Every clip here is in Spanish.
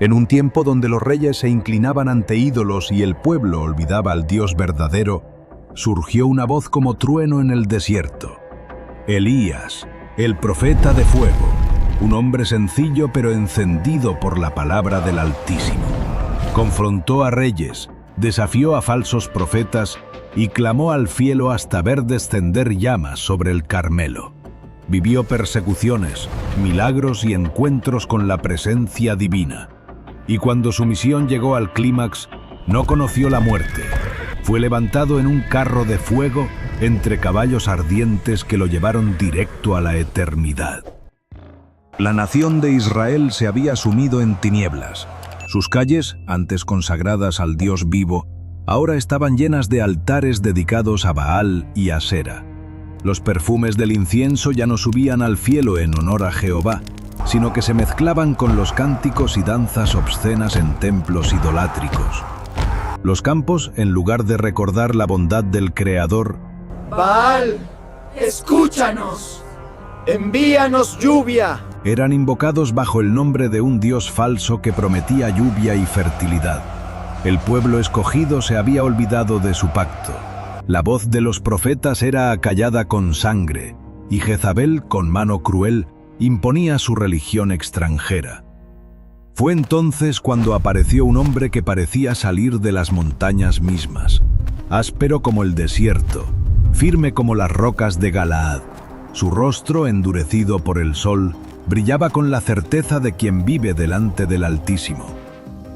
En un tiempo donde los reyes se inclinaban ante ídolos y el pueblo olvidaba al Dios verdadero, surgió una voz como trueno en el desierto. Elías, el profeta de fuego, un hombre sencillo pero encendido por la palabra del Altísimo. Confrontó a reyes, desafió a falsos profetas y clamó al cielo hasta ver descender llamas sobre el Carmelo. Vivió persecuciones, milagros y encuentros con la presencia divina. Y cuando su misión llegó al clímax, no conoció la muerte. Fue levantado en un carro de fuego entre caballos ardientes que lo llevaron directo a la eternidad. La nación de Israel se había sumido en tinieblas. Sus calles, antes consagradas al Dios vivo, ahora estaban llenas de altares dedicados a Baal y a Asera. Los perfumes del incienso ya no subían al cielo en honor a Jehová, sino que se mezclaban con los cánticos y danzas obscenas en templos idolátricos. Los campos, en lugar de recordar la bondad del Creador, Baal, escúchanos, envíanos lluvia, eran invocados bajo el nombre de un dios falso que prometía lluvia y fertilidad. El pueblo escogido se había olvidado de su pacto. La voz de los profetas era acallada con sangre, y Jezabel, con mano cruel, imponía su religión extranjera. Fue entonces cuando apareció un hombre que parecía salir de las montañas mismas, áspero como el desierto, firme como las rocas de Galaad. Su rostro, endurecido por el sol, brillaba con la certeza de quien vive delante del Altísimo.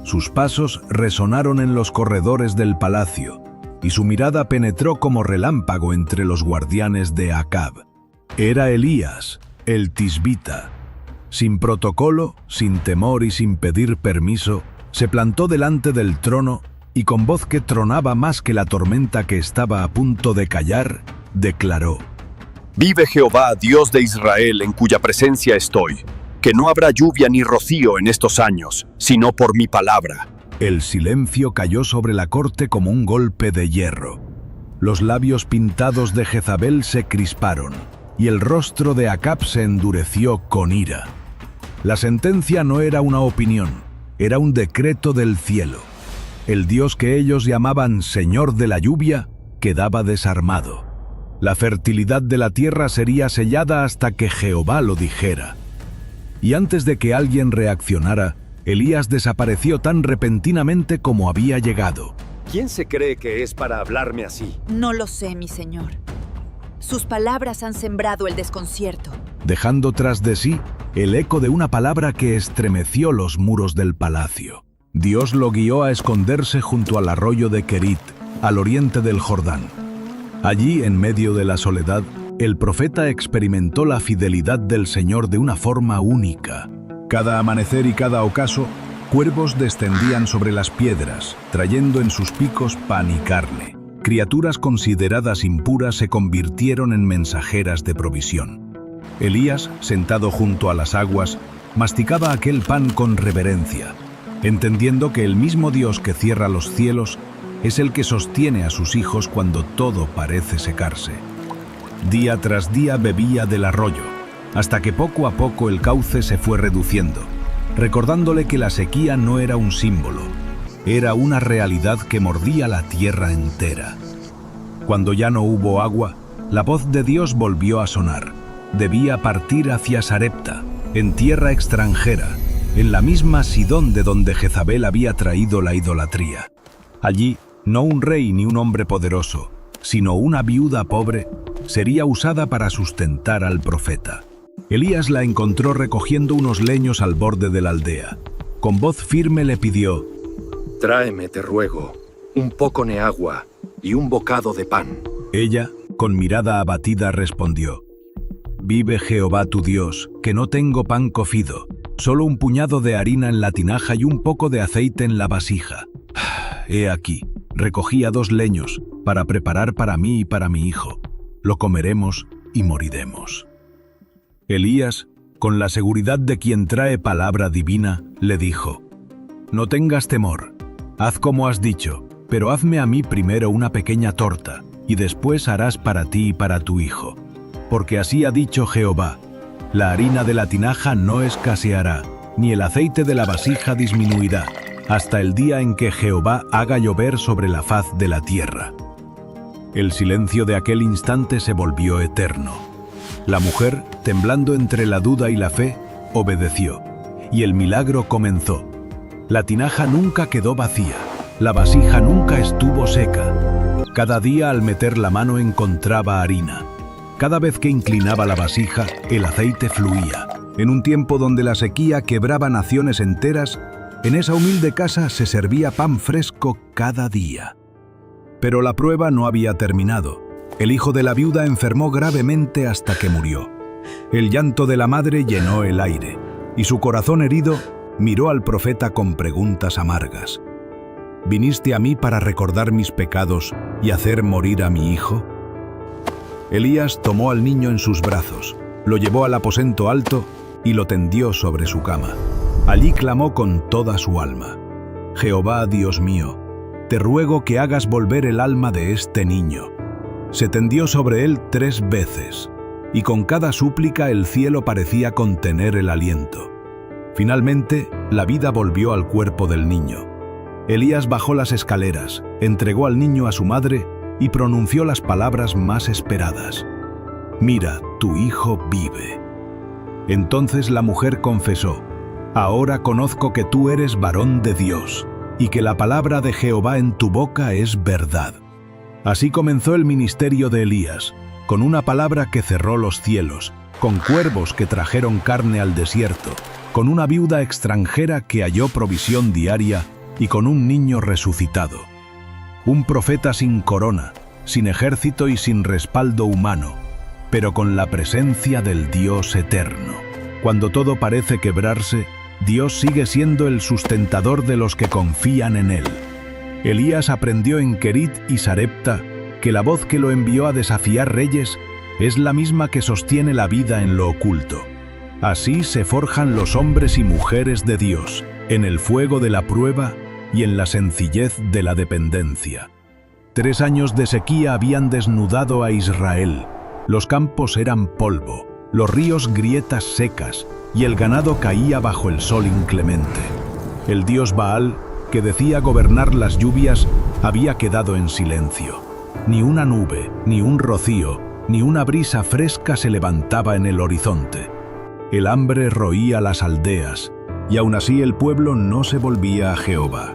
Sus pasos resonaron en los corredores del palacio, y su mirada penetró como relámpago entre los guardianes de Acab. Era Elías, el tisbita. Sin protocolo, sin temor y sin pedir permiso, se plantó delante del trono y con voz que tronaba más que la tormenta que estaba a punto de callar, declaró: Vive Jehová, Dios de Israel, en cuya presencia estoy, que no habrá lluvia ni rocío en estos años, sino por mi palabra. El silencio cayó sobre la corte como un golpe de hierro. Los labios pintados de Jezabel se crisparon, y el rostro de Acab se endureció con ira. La sentencia no era una opinión, era un decreto del cielo. El Dios que ellos llamaban Señor de la lluvia quedaba desarmado. La fertilidad de la tierra sería sellada hasta que Jehová lo dijera. Y antes de que alguien reaccionara, Elías desapareció tan repentinamente como había llegado. ¿Quién se cree que es para hablarme así? No lo sé, mi señor. Sus palabras han sembrado el desconcierto. Dejando tras de sí el eco de una palabra que estremeció los muros del palacio. Dios lo guió a esconderse junto al arroyo de Querit, al oriente del Jordán. Allí, en medio de la soledad, el profeta experimentó la fidelidad del Señor de una forma única. Cada amanecer y cada ocaso, cuervos descendían sobre las piedras, trayendo en sus picos pan y carne. Criaturas consideradas impuras se convirtieron en mensajeras de provisión. Elías, sentado junto a las aguas, masticaba aquel pan con reverencia, entendiendo que el mismo Dios que cierra los cielos es el que sostiene a sus hijos cuando todo parece secarse. Día tras día bebía del arroyo, hasta que poco a poco el cauce se fue reduciendo, recordándole que la sequía no era un símbolo, era una realidad que mordía la tierra entera. Cuando ya no hubo agua, la voz de Dios volvió a sonar. Debía partir hacia Sarepta, en tierra extranjera, en la misma Sidón de donde Jezabel había traído la idolatría. Allí, no un rey ni un hombre poderoso, sino una viuda pobre, sería usada para sustentar al profeta. Elías la encontró recogiendo unos leños al borde de la aldea. Con voz firme le pidió: Tráeme, te ruego, un poco de agua y un bocado de pan. Ella, con mirada abatida, respondió: Vive Jehová tu Dios, que no tengo pan cocido, solo un puñado de harina en la tinaja y un poco de aceite en la vasija. He aquí, recogía 2 leños para preparar para mí y para mi hijo. Lo comeremos y moriremos. Elías, con la seguridad de quien trae palabra divina, le dijo: No tengas temor, haz como has dicho, pero hazme a mí primero una pequeña torta, y después harás para ti y para tu hijo. Porque así ha dicho Jehová: la harina de la tinaja no escaseará, ni el aceite de la vasija disminuirá, hasta el día en que Jehová haga llover sobre la faz de la tierra. El silencio de aquel instante se volvió eterno. La mujer, temblando entre la duda y la fe, obedeció, y el milagro comenzó. La tinaja nunca quedó vacía, la vasija nunca estuvo seca. Cada día al meter la mano encontraba harina. Cada vez que inclinaba la vasija, el aceite fluía. En un tiempo donde la sequía quebraba naciones enteras, en esa humilde casa se servía pan fresco cada día. Pero la prueba no había terminado. El hijo de la viuda enfermó gravemente hasta que murió. El llanto de la madre llenó el aire, y su corazón herido miró al profeta con preguntas amargas. ¿Viniste a mí para recordar mis pecados y hacer morir a mi hijo? Elías tomó al niño en sus brazos, lo llevó al aposento alto y lo tendió sobre su cama. Allí clamó con toda su alma: Jehová, Dios mío, te ruego que hagas volver el alma de este niño. Se tendió sobre él 3 veces, y con cada súplica el cielo parecía contener el aliento. Finalmente, la vida volvió al cuerpo del niño. Elías bajó las escaleras, entregó al niño a su madre y pronunció las palabras más esperadas: Mira, tu hijo vive. Entonces la mujer confesó: Ahora conozco que tú eres varón de Dios, y que la palabra de Jehová en tu boca es verdad. Así comenzó el ministerio de Elías, con una palabra que cerró los cielos, con cuervos que trajeron carne al desierto, con una viuda extranjera que halló provisión diaria y con un niño resucitado. Un profeta sin corona, sin ejército y sin respaldo humano, pero con la presencia del Dios eterno. Cuando todo parece quebrarse, Dios sigue siendo el sustentador de los que confían en Él. Elías aprendió en Kerit y Sarepta que la voz que lo envió a desafiar reyes es la misma que sostiene la vida en lo oculto. Así se forjan los hombres y mujeres de Dios, en el fuego de la prueba y en la sencillez de la dependencia. 3 años de sequía habían desnudado a Israel. Los campos eran polvo, los ríos grietas secas, y el ganado caía bajo el sol inclemente. El dios Baal, que decía gobernar las lluvias, había quedado en silencio. Ni una nube, ni un rocío, ni una brisa fresca se levantaba en el horizonte. El hambre roía las aldeas, y aún así el pueblo no se volvía a Jehová.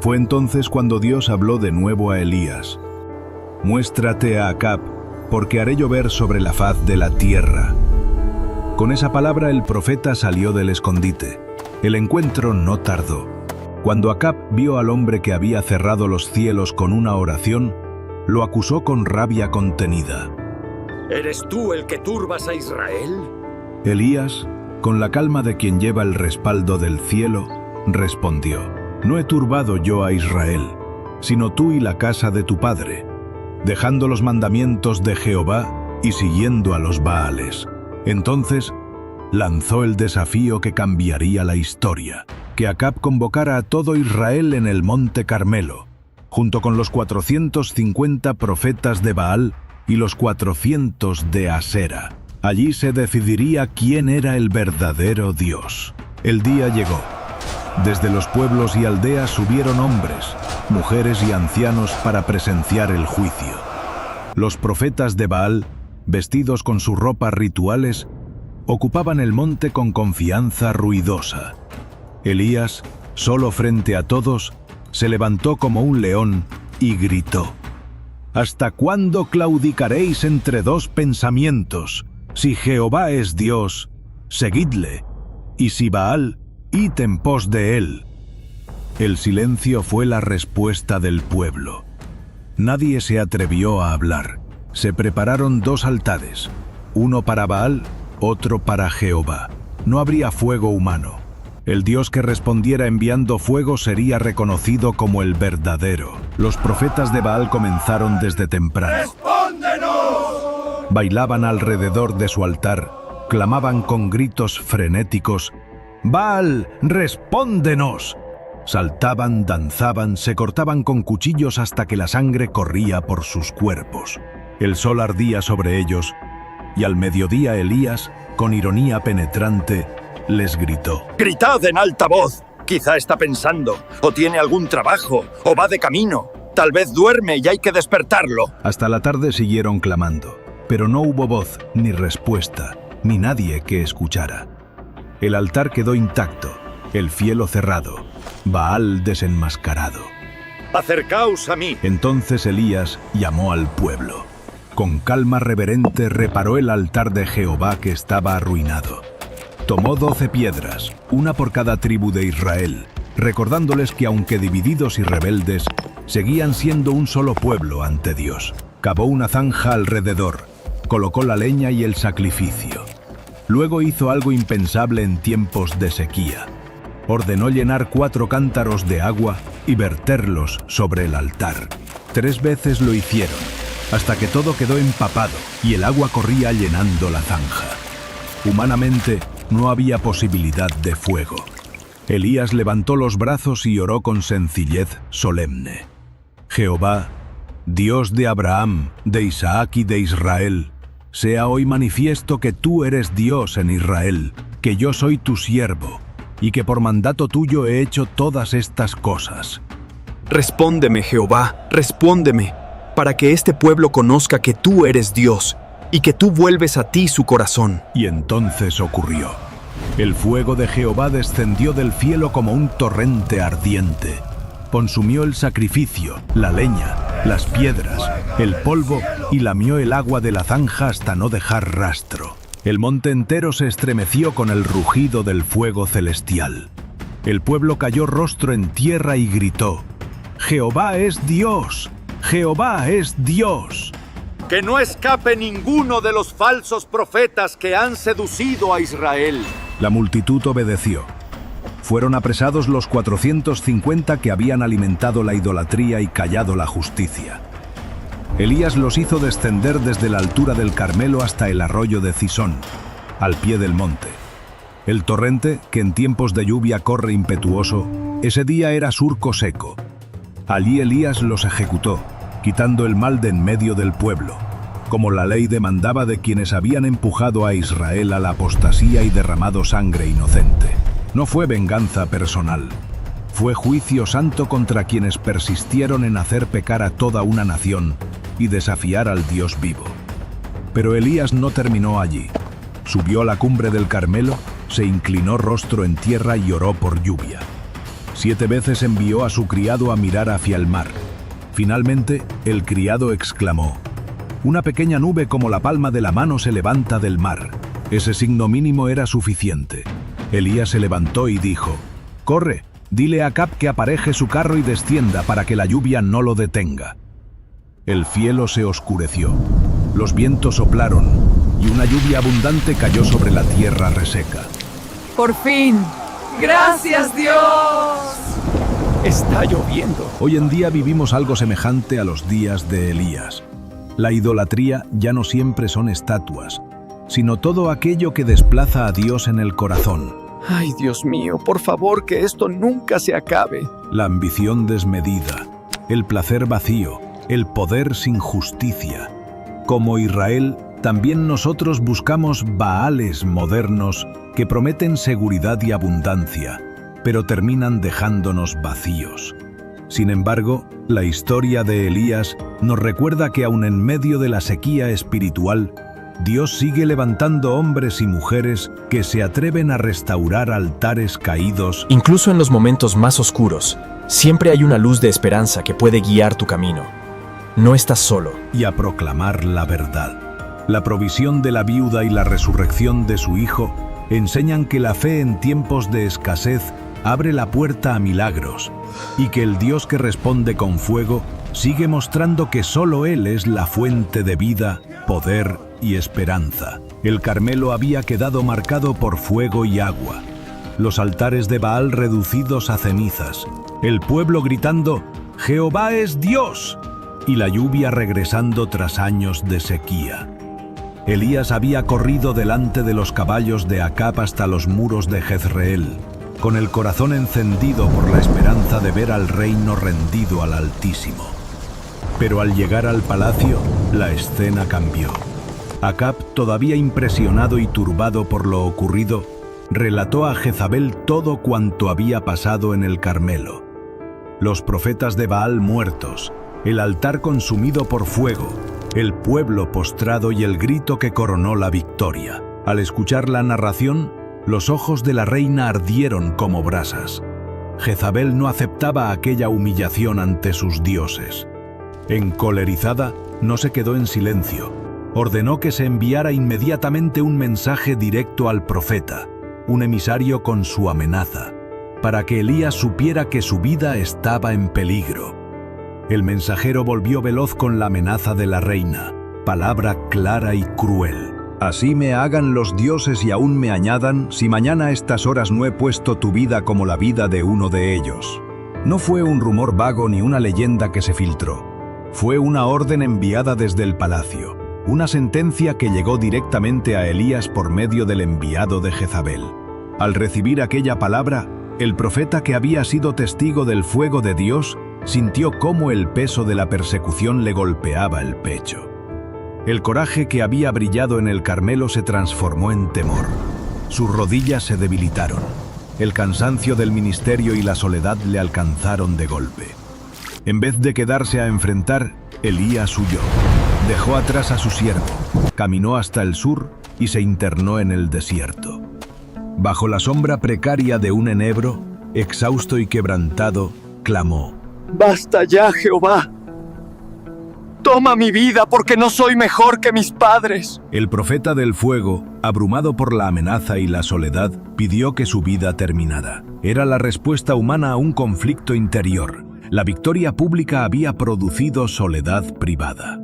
Fue entonces cuando Dios habló de nuevo a Elías: Muéstrate a Acab, porque haré llover sobre la faz de la tierra. Con esa palabra el profeta salió del escondite. El encuentro no tardó. Cuando Acab vio al hombre que había cerrado los cielos con una oración, lo acusó con rabia contenida. ¿Eres tú el que turbas a Israel? Elías, con la calma de quien lleva el respaldo del cielo, respondió: No he turbado yo a Israel, sino tú y la casa de tu padre, dejando los mandamientos de Jehová y siguiendo a los Baales. Entonces lanzó el desafío que cambiaría la historia: que Acab convocara a todo Israel en el monte Carmelo, junto con los 450 profetas de Baal y los 400 de Asera. Allí se decidiría quién era el verdadero Dios. El día llegó. Desde los pueblos y aldeas subieron hombres, mujeres y ancianos para presenciar el juicio. Los profetas de Baal, vestidos con sus ropas rituales, ocupaban el monte con confianza ruidosa. Elías, solo frente a todos, se levantó como un león y gritó: ¿Hasta cuándo claudicaréis entre 2 pensamientos? Si Jehová es Dios, seguidle, y si Baal, id en pos de él. El silencio fue la respuesta del pueblo. Nadie se atrevió a hablar. Se prepararon 2 altares, uno para Baal, otro para Jehová. No habría fuego humano. El Dios que respondiera enviando fuego sería reconocido como el verdadero. Los profetas de Baal comenzaron desde temprano. ¡Respóndenos! Bailaban alrededor de su altar, clamaban con gritos frenéticos: ¡Baal, respóndenos! Saltaban, danzaban, se cortaban con cuchillos hasta que la sangre corría por sus cuerpos. El sol ardía sobre ellos, y al mediodía Elías, con ironía penetrante, les gritó: ¡Gritad en alta voz! Quizá está pensando, o tiene algún trabajo, o va de camino. Tal vez duerme y hay que despertarlo. Hasta la tarde siguieron clamando, pero no hubo voz, ni respuesta, ni nadie que escuchara. El altar quedó intacto, el fielo cerrado, Baal desenmascarado. ¡Acercaos a mí! Entonces Elías llamó al pueblo. Con calma reverente reparó el altar de Jehová que estaba arruinado. Tomó 12 piedras, una por cada tribu de Israel, recordándoles que aunque divididos y rebeldes, seguían siendo un solo pueblo ante Dios. Cavó una zanja alrededor, colocó la leña y el sacrificio. Luego hizo algo impensable en tiempos de sequía. Ordenó llenar 4 cántaros de agua y verterlos sobre el altar. 3 veces lo hicieron, hasta que todo quedó empapado y el agua corría llenando la zanja. Humanamente, no había posibilidad de fuego. Elías levantó los brazos y oró con sencillez solemne. Jehová, Dios de Abraham, de Isaac y de Israel, sea hoy manifiesto que tú eres Dios en Israel, que yo soy tu siervo, y que por mandato tuyo he hecho todas estas cosas. Respóndeme, Jehová, respóndeme, para que este pueblo conozca que tú eres Dios, y que tú vuelves a ti su corazón. Y entonces ocurrió. El fuego de Jehová descendió del cielo como un torrente ardiente. Consumió el sacrificio, la leña, las piedras, el polvo y lamió el agua de la zanja hasta no dejar rastro. El monte entero se estremeció con el rugido del fuego celestial. El pueblo cayó rostro en tierra y gritó: ¡Jehová es Dios! ¡Jehová es Dios! Que no escape ninguno de los falsos profetas que han seducido a Israel. La multitud obedeció. Fueron apresados los 450 que habían alimentado la idolatría y callado la justicia. Elías los hizo descender desde la altura del Carmelo hasta el arroyo de Cisón, al pie del monte. El torrente, que en tiempos de lluvia corre impetuoso, ese día era surco seco. Allí Elías los ejecutó, quitando el mal de en medio del pueblo, como la ley demandaba de quienes habían empujado a Israel a la apostasía y derramado sangre inocente. No fue venganza personal, fue juicio santo contra quienes persistieron en hacer pecar a toda una nación y desafiar al Dios vivo. Pero Elías no terminó allí. Subió a la cumbre del Carmelo, se inclinó rostro en tierra y oró por lluvia. 7 veces envió a su criado a mirar hacia el mar. Finalmente, el criado exclamó: «Una pequeña nube como la palma de la mano se levanta del mar». Ese signo mínimo era suficiente. Elías se levantó y dijo: «Corre, dile a Acab que apareje su carro y descienda para que la lluvia no lo detenga». El cielo se oscureció, los vientos soplaron y una lluvia abundante cayó sobre la tierra reseca. ¡Por fin! ¡Gracias, Dios! Está lloviendo. Hoy en día vivimos algo semejante a los días de Elías. La idolatría ya no siempre son estatuas, sino todo aquello que desplaza a Dios en el corazón. Ay, Dios mío, por favor, que esto nunca se acabe. La ambición desmedida, el placer vacío, el poder sin justicia. Como Israel, también nosotros buscamos Baales modernos que prometen seguridad y abundancia, pero terminan dejándonos vacíos. Sin embargo, la historia de Elías nos recuerda que aun en medio de la sequía espiritual, Dios sigue levantando hombres y mujeres que se atreven a restaurar altares caídos. Incluso en los momentos más oscuros, siempre hay una luz de esperanza que puede guiar tu camino. No estás solo. Y a proclamar la verdad. La provisión de la viuda y la resurrección de su hijo enseñan que la fe en tiempos de escasez abre la puerta a milagros, y que el Dios que responde con fuego sigue mostrando que solo Él es la fuente de vida, poder y esperanza. El Carmelo había quedado marcado por fuego y agua, los altares de Baal reducidos a cenizas, el pueblo gritando «¡Jehová es Dios!» y la lluvia regresando tras años de sequía. Elías había corrido delante de los caballos de Acab hasta los muros de Jezreel, con el corazón encendido por la esperanza de ver al reino rendido al Altísimo. Pero al llegar al palacio, la escena cambió. Acab, todavía impresionado y turbado por lo ocurrido, relató a Jezabel todo cuanto había pasado en el Carmelo. Los profetas de Baal muertos, el altar consumido por fuego, el pueblo postrado y el grito que coronó la victoria. Al escuchar la narración, los ojos de la reina ardieron como brasas. Jezabel no aceptaba aquella humillación ante sus dioses. Encolerizada, no se quedó en silencio. Ordenó que se enviara inmediatamente un mensaje directo al profeta, un emisario con su amenaza, para que Elías supiera que su vida estaba en peligro. El mensajero volvió veloz con la amenaza de la reina, palabra clara y cruel. Así me hagan los dioses y aún me añadan, si mañana a estas horas no he puesto tu vida como la vida de uno de ellos. No fue un rumor vago ni una leyenda que se filtró. Fue una orden enviada desde el palacio, una sentencia que llegó directamente a Elías por medio del enviado de Jezabel. Al recibir aquella palabra, el profeta, que había sido testigo del fuego de Dios, sintió cómo el peso de la persecución le golpeaba el pecho. El coraje que había brillado en el Carmelo se transformó en temor. Sus rodillas se debilitaron. El cansancio del ministerio y la soledad le alcanzaron de golpe. En vez de quedarse a enfrentar, Elías huyó. Dejó atrás a su siervo, caminó hasta el sur y se internó en el desierto. Bajo la sombra precaria de un enebro, exhausto y quebrantado, clamó: ¡Basta ya, Jehová! ¡Toma mi vida, porque no soy mejor que mis padres! El profeta del fuego, abrumado por la amenaza y la soledad, pidió que su vida terminara. Era la respuesta humana a un conflicto interior. La victoria pública había producido soledad privada.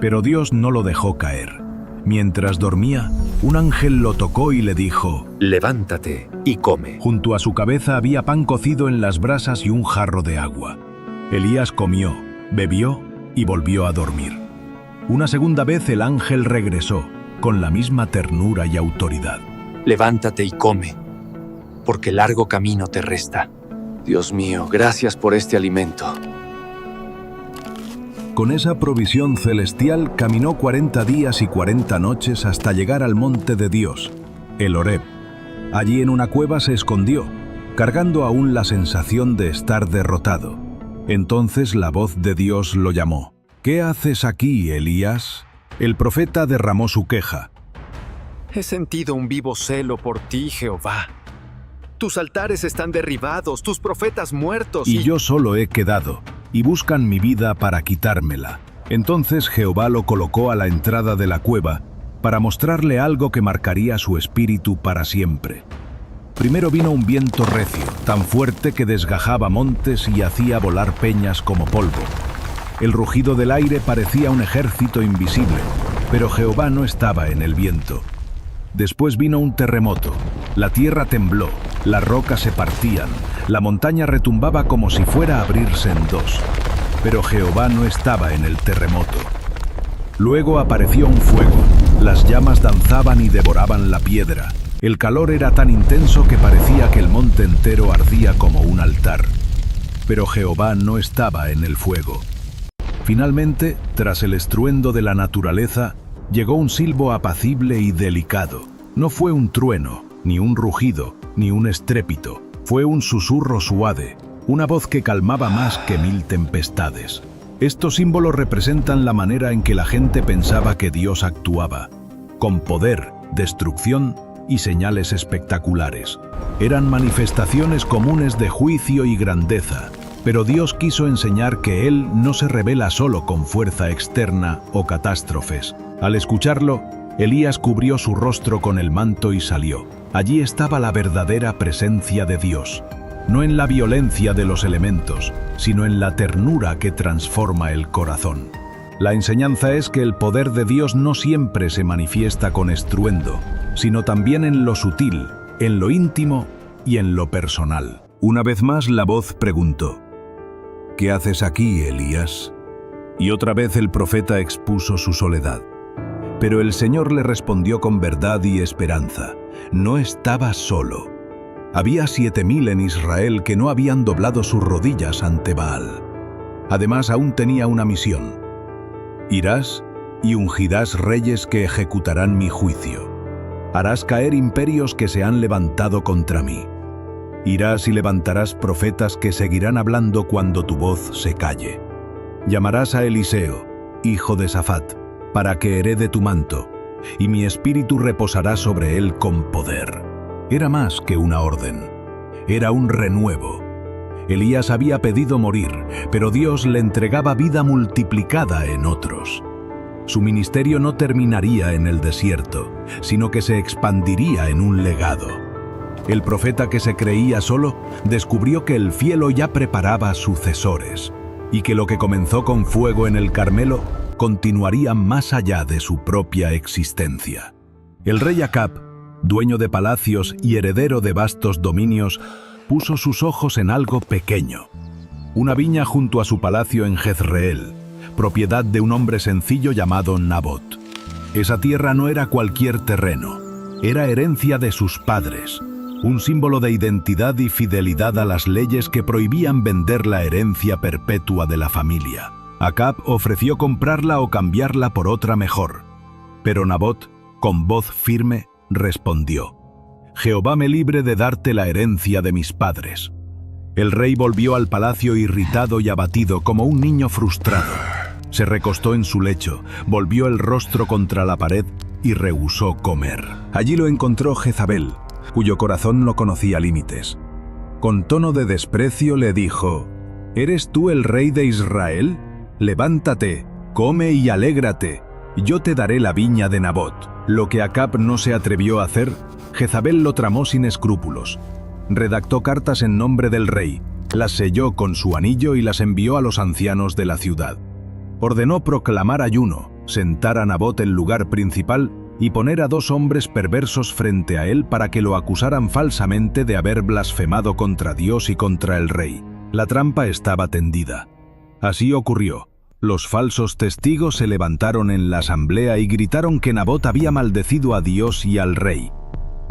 Pero Dios no lo dejó caer. Mientras dormía, un ángel lo tocó y le dijo: Levántate y come. Junto a su cabeza había pan cocido en las brasas y un jarro de agua. Elías comió, bebió y volvió a dormir. Una segunda vez el ángel regresó, con la misma ternura y autoridad. Levántate y come, porque largo camino te resta. Dios mío, gracias por este alimento. Con esa provisión celestial caminó 40 días y 40 noches hasta llegar al monte de Dios, el Horeb. Allí en una cueva se escondió, cargando aún la sensación de estar derrotado. Entonces la voz de Dios lo llamó. ¿Qué haces aquí, Elías? El profeta derramó su queja. He sentido un vivo celo por ti, Jehová. Tus altares están derribados, tus profetas muertos Y yo solo he quedado, y buscan mi vida para quitármela. Entonces Jehová lo colocó a la entrada de la cueva, para mostrarle algo que marcaría su espíritu para siempre. Primero vino un viento recio, tan fuerte que desgajaba montes y hacía volar peñas como polvo. El rugido del aire parecía un ejército invisible, pero Jehová no estaba en el viento. Después vino un terremoto, la tierra tembló, las rocas se partían, la montaña retumbaba como si fuera a abrirse en dos. Pero Jehová no estaba en el terremoto. Luego apareció un fuego, las llamas danzaban y devoraban la piedra. El calor era tan intenso que parecía que el monte entero ardía como un altar. Pero Jehová no estaba en el fuego. Finalmente, tras el estruendo de la naturaleza, llegó un silbo apacible y delicado. No fue un trueno, ni un rugido, ni un estrépito. Fue un susurro suave, una voz que calmaba más que 1000 tempestades. Estos símbolos representan la manera en que la gente pensaba que Dios actuaba, con poder, destrucción y señales espectaculares. Eran manifestaciones comunes de juicio y grandeza, pero Dios quiso enseñar que Él no se revela solo con fuerza externa o catástrofes. Al escucharlo, Elías cubrió su rostro con el manto y salió. Allí estaba la verdadera presencia de Dios, no en la violencia de los elementos, sino en la ternura que transforma el corazón. La enseñanza es que el poder de Dios no siempre se manifiesta con estruendo, sino también en lo sutil, en lo íntimo y en lo personal. Una vez más la voz preguntó: ¿Qué haces aquí, Elías? Y otra vez el profeta expuso su soledad. Pero el Señor le respondió con verdad y esperanza. No estaba solo. Había 7000 en Israel que no habían doblado sus rodillas ante Baal. Además, aún tenía una misión. Irás y ungirás reyes que ejecutarán mi juicio. Harás caer imperios que se han levantado contra mí. Irás y levantarás profetas que seguirán hablando cuando tu voz se calle. Llamarás a Eliseo, hijo de Safat, para que herede tu manto, y mi espíritu reposará sobre él con poder. Era más que una orden, era un renuevo. Elías había pedido morir, pero Dios le entregaba vida multiplicada en otros. Su ministerio no terminaría en el desierto, sino que se expandiría en un legado. El profeta que se creía solo descubrió que el cielo ya preparaba sucesores, y que lo que comenzó con fuego en el Carmelo continuaría más allá de su propia existencia. El rey Acab, dueño de palacios y heredero de vastos dominios, puso sus ojos en algo pequeño, una viña junto a su palacio en Jezreel, propiedad de un hombre sencillo llamado Nabot. Esa tierra no era cualquier terreno, era herencia de sus padres, un símbolo de identidad y fidelidad a las leyes que prohibían vender la herencia perpetua de la familia. Acab ofreció comprarla o cambiarla por otra mejor, pero Nabot, con voz firme, respondió: «Jehová me libre de darte la herencia de mis padres». El rey volvió al palacio irritado y abatido como un niño frustrado. Se recostó en su lecho, volvió el rostro contra la pared y rehusó comer. Allí lo encontró Jezabel, cuyo corazón no conocía límites. Con tono de desprecio le dijo: «¿Eres tú el rey de Israel? Levántate, come y alégrate, yo te daré la viña de Nabot». Lo que Acab no se atrevió a hacer, Jezabel lo tramó sin escrúpulos. Redactó cartas en nombre del rey, las selló con su anillo y las envió a los ancianos de la ciudad. Ordenó proclamar ayuno, sentar a Nabot en lugar principal y poner a 2 hombres perversos frente a él para que lo acusaran falsamente de haber blasfemado contra Dios y contra el rey. La trampa estaba tendida. Así ocurrió. Los falsos testigos se levantaron en la asamblea y gritaron que Nabot había maldecido a Dios y al rey.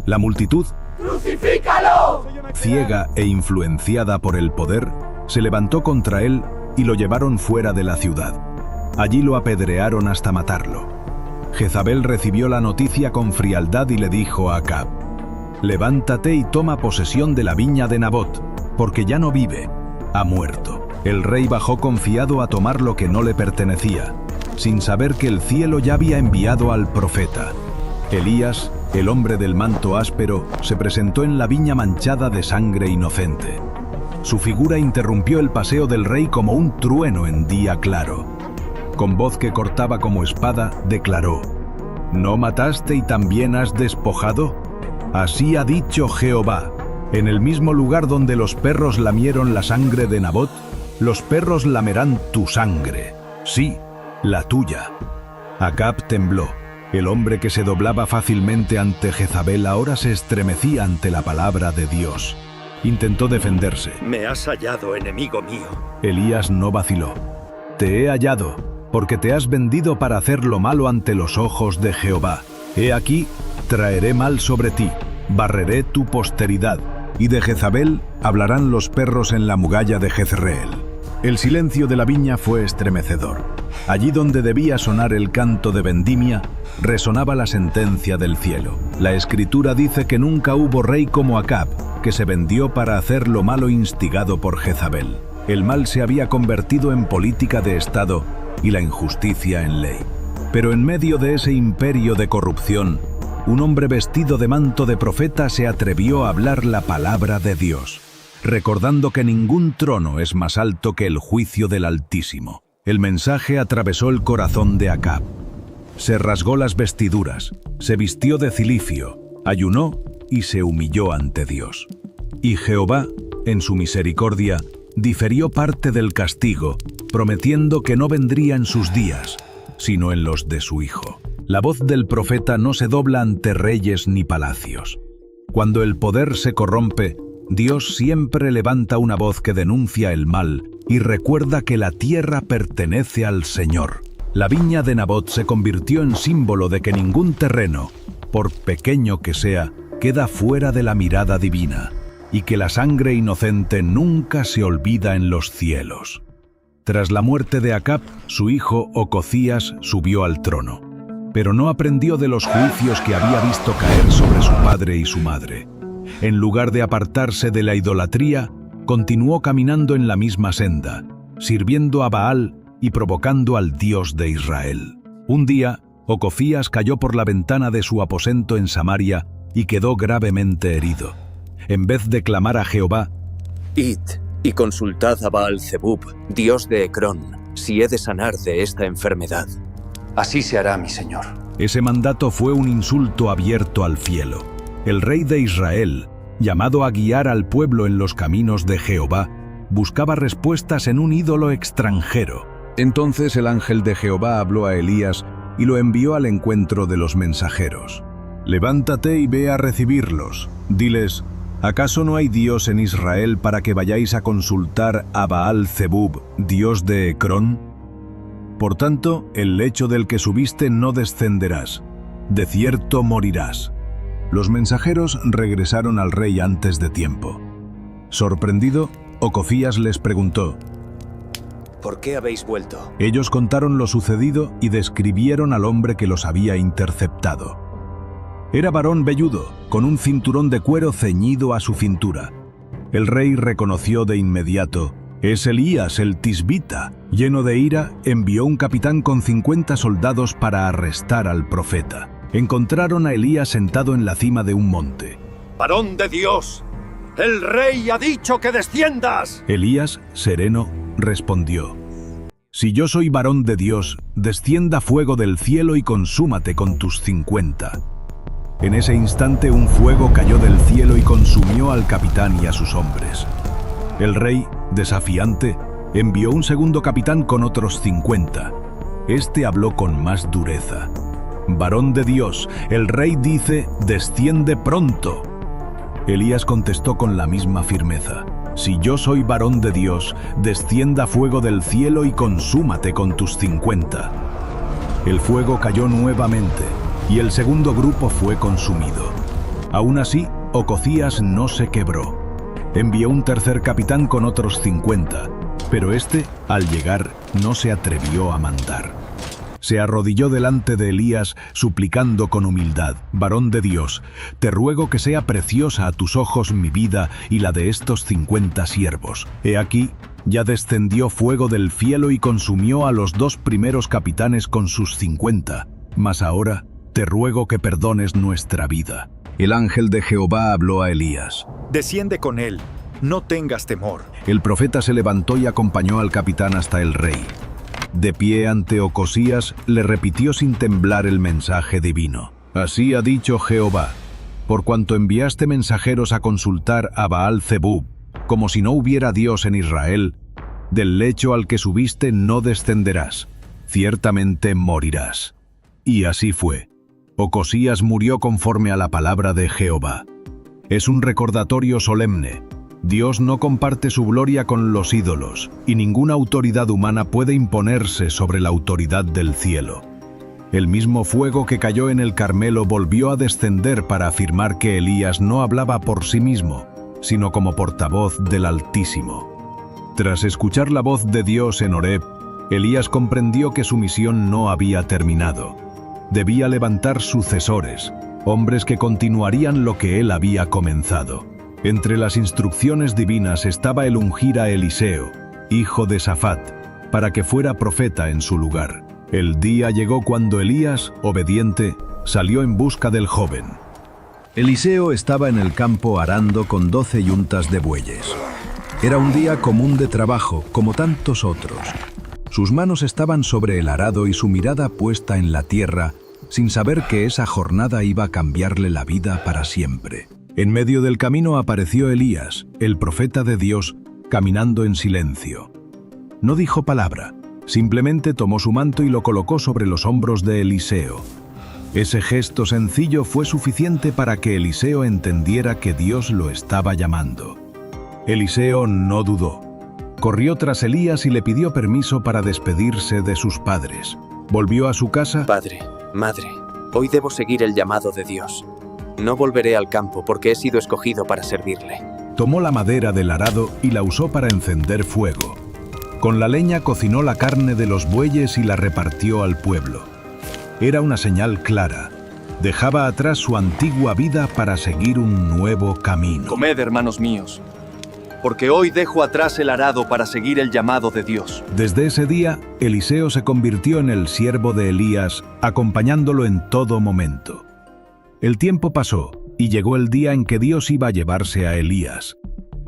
La multitud, ¡crucifícalo!, ciega e influenciada por el poder, se levantó contra él y lo llevaron fuera de la ciudad. Allí lo apedrearon hasta matarlo. Jezabel recibió la noticia con frialdad y le dijo a Acab: «Levántate y toma posesión de la viña de Nabot, porque ya no vive, ha muerto». El rey bajó confiado a tomar lo que no le pertenecía, sin saber que el cielo ya había enviado al profeta. Elías, el hombre del manto áspero, se presentó en la viña manchada de sangre inocente. Su figura interrumpió el paseo del rey como un trueno en día claro. Con voz que cortaba como espada, declaró: «¿No mataste y también has despojado? Así ha dicho Jehová: en el mismo lugar donde los perros lamieron la sangre de Nabot, los perros lamerán tu sangre, sí, la tuya». Acab tembló. El hombre que se doblaba fácilmente ante Jezabel ahora se estremecía ante la palabra de Dios. Intentó defenderse. Me has hallado, enemigo mío. Elías no vaciló. «Te he hallado, porque te has vendido para hacer lo malo ante los ojos de Jehová. He aquí, traeré mal sobre ti, barreré tu posteridad, y de Jezabel hablarán los perros en la mugalla de Jezreel». El silencio de la viña fue estremecedor. Allí donde debía sonar el canto de vendimia, resonaba la sentencia del cielo. La Escritura dice que nunca hubo rey como Acab, que se vendió para hacer lo malo instigado por Jezabel. El mal se había convertido en política de Estado y la injusticia en ley. Pero en medio de ese imperio de corrupción, un hombre vestido de manto de profeta se atrevió a hablar la palabra de Dios, recordando que ningún trono es más alto que el juicio del Altísimo. El mensaje atravesó el corazón de Acab. Se rasgó las vestiduras, se vistió de cilicio, ayunó y se humilló ante Dios. Y Jehová, en su misericordia, diferió parte del castigo, prometiendo que no vendría en sus días, sino en los de su hijo. La voz del profeta no se dobla ante reyes ni palacios. Cuando el poder se corrompe, Dios siempre levanta una voz que denuncia el mal y recuerda que la tierra pertenece al Señor. La viña de Nabot se convirtió en símbolo de que ningún terreno, por pequeño que sea, queda fuera de la mirada divina, y que la sangre inocente nunca se olvida en los cielos. Tras la muerte de Acab, su hijo Ococías subió al trono. pero no aprendió de los juicios que había visto caer sobre su padre y su madre. En lugar de apartarse de la idolatría, continuó caminando en la misma senda, sirviendo a Baal y provocando al Dios de Israel. Un día, Ocofías cayó por la ventana de su aposento en Samaria y quedó gravemente herido. En vez de clamar a Jehová, «Id y consultad a Baal-Zebub, dios de Ecrón, si he de sanar de esta enfermedad». Así se hará, mi señor. ese mandato fue un insulto abierto al cielo. El rey de Israel, llamado a guiar al pueblo en los caminos de Jehová, buscaba respuestas en un ídolo extranjero. Entonces el ángel de Jehová habló a Elías y lo envió al encuentro de los mensajeros. «Levántate y ve a recibirlos. Diles, ¿acaso no hay Dios en Israel para que vayáis a consultar a Baal-Zebub, dios de Ecrón? Por tanto, el lecho del que subiste no descenderás. De cierto morirás». Los mensajeros regresaron al rey antes de tiempo. Sorprendido, Ocofías les preguntó, ¿Por qué habéis vuelto? Ellos contaron lo sucedido y describieron al hombre que los había interceptado. Era varón velludo, con un cinturón de cuero ceñido a su cintura. El rey reconoció de inmediato: «Es Elías el tisbita». Lleno de ira, envió un capitán con 50 soldados para arrestar al profeta. Encontraron a Elías sentado en la cima de un monte. ¡Varón de Dios! ¡El rey ha dicho que desciendas! Elías, sereno, respondió: «Si yo soy varón de Dios, descienda fuego del cielo y consúmate con tus 50». En ese instante un fuego cayó del cielo y consumió al capitán y a sus hombres. El rey, desafiante, envió un segundo capitán con otros 50. Este habló con más dureza: «Varón de Dios, el rey dice, desciende pronto». Elías contestó con la misma firmeza: «Si yo soy varón de Dios, descienda fuego del cielo y consúmate con tus 50». El fuego cayó nuevamente, y el segundo grupo fue consumido. Aún así, Ocofías no se quebró. Envió un tercer capitán con otros 50, pero este, al llegar, no se atrevió a mandar. Se arrodilló delante de Elías, suplicando con humildad: «Varón de Dios, te ruego que sea preciosa a tus ojos mi vida y la de estos 50 siervos. He aquí, ya descendió fuego del cielo y consumió a los 2 primeros capitanes con sus 50, mas ahora te ruego que perdones nuestra vida». El ángel de Jehová habló a Elías: «Desciende con él, no tengas temor». El profeta se levantó y acompañó al capitán hasta el rey. De pie ante Ocosías, le repitió sin temblar el mensaje divino: «Así ha dicho Jehová, por cuanto enviaste mensajeros a consultar a Baal-Zebub, como si no hubiera Dios en Israel, del lecho al que subiste no descenderás, ciertamente morirás». Y así fue. Ocosías murió conforme a la palabra de Jehová. Es un recordatorio solemne. Dios no comparte su gloria con los ídolos, y ninguna autoridad humana puede imponerse sobre la autoridad del cielo. El mismo fuego que cayó en el Carmelo volvió a descender para afirmar que Elías no hablaba por sí mismo, sino como portavoz del Altísimo. Tras escuchar la voz de Dios en Horeb, Elías comprendió que su misión no había terminado. Debía levantar sucesores, hombres que continuarían lo que él había comenzado. Entre las instrucciones divinas estaba el ungir a Eliseo, hijo de Safat, para que fuera profeta en su lugar. El día llegó cuando Elías, obediente, salió en busca del joven. Eliseo estaba en el campo arando con 12 yuntas de bueyes. Era un día común de trabajo, como tantos otros. Sus manos estaban sobre el arado y su mirada puesta en la tierra, sin saber que esa jornada iba a cambiarle la vida para siempre. En medio del camino apareció Elías, el profeta de Dios, caminando en silencio. No dijo palabra, simplemente tomó su manto y lo colocó sobre los hombros de Eliseo. Ese gesto sencillo fue suficiente para que Eliseo entendiera que Dios lo estaba llamando. Eliseo no dudó. Corrió tras Elías y le pidió permiso para despedirse de sus padres. Volvió a su casa. «Padre, madre, hoy debo seguir el llamado de Dios. No volveré al campo porque he sido escogido para servirle». Tomó la madera del arado y la usó para encender fuego. Con la leña cocinó la carne de los bueyes y la repartió al pueblo. Era una señal clara. Dejaba atrás su antigua vida para seguir un nuevo camino. Comed, hermanos míos, porque hoy dejo atrás el arado para seguir el llamado de Dios. Desde ese día, Eliseo se convirtió en el siervo de Elías, acompañándolo en todo momento. El tiempo pasó, y llegó el día en que Dios iba a llevarse a Elías.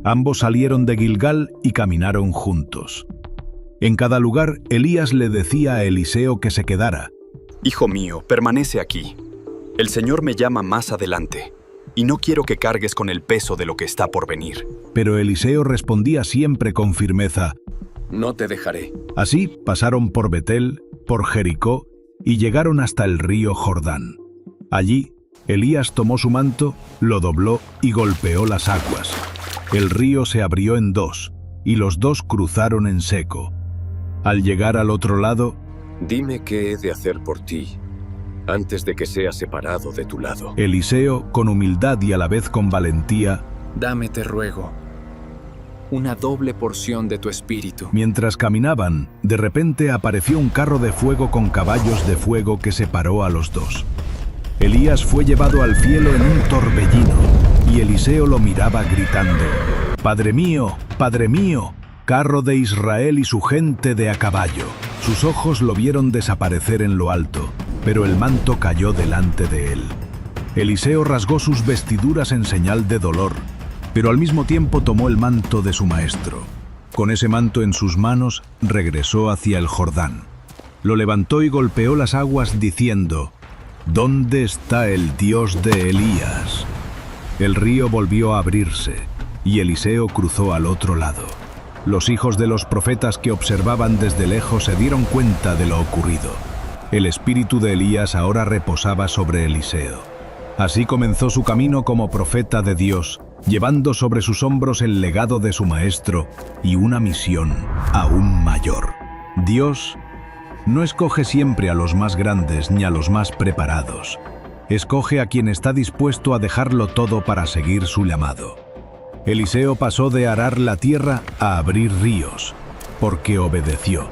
Ambos salieron de Gilgal y caminaron juntos. En cada lugar, Elías le decía a Eliseo que se quedara. Hijo mío, permanece aquí. El Señor me llama más adelante, y no quiero que cargues con el peso de lo que está por venir. Pero Eliseo respondía siempre con firmeza. No te dejaré. Así pasaron por Betel, por Jericó, y llegaron hasta el río Jordán. Allí, Elías tomó su manto, lo dobló y golpeó las aguas. El río se abrió en dos, y los dos cruzaron en seco. Al llegar al otro lado, Dime qué he de hacer por ti, antes de que sea separado de tu lado. Eliseo, con humildad y a la vez con valentía, Dame, te ruego, una doble porción de tu espíritu. Mientras caminaban, de repente apareció un carro de fuego con caballos de fuego que separó a los dos. Elías fue llevado al cielo en un torbellino, y Eliseo lo miraba gritando: Padre mío, carro de Israel y su gente de a caballo. Sus ojos lo vieron desaparecer en lo alto, pero el manto cayó delante de él. Eliseo rasgó sus vestiduras en señal de dolor, pero al mismo tiempo tomó el manto de su maestro. Con ese manto en sus manos, regresó hacia el Jordán. Lo levantó y golpeó las aguas diciendo: ¿Dónde está el Dios de Elías? El río volvió a abrirse, y Eliseo cruzó al otro lado. Los hijos de los profetas que observaban desde lejos se dieron cuenta de lo ocurrido. El espíritu de Elías ahora reposaba sobre Eliseo. Así comenzó su camino como profeta de Dios, llevando sobre sus hombros el legado de su maestro y una misión aún mayor. Dios no escoge siempre a los más grandes ni a los más preparados. Escoge a quien está dispuesto a dejarlo todo para seguir su llamado. Eliseo pasó de arar la tierra a abrir ríos, porque obedeció.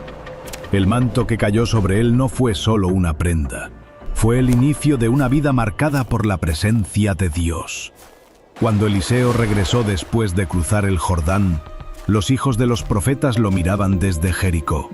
El manto que cayó sobre él no fue solo una prenda, fue el inicio de una vida marcada por la presencia de Dios. Cuando Eliseo regresó después de cruzar el Jordán, los hijos de los profetas lo miraban desde Jericó.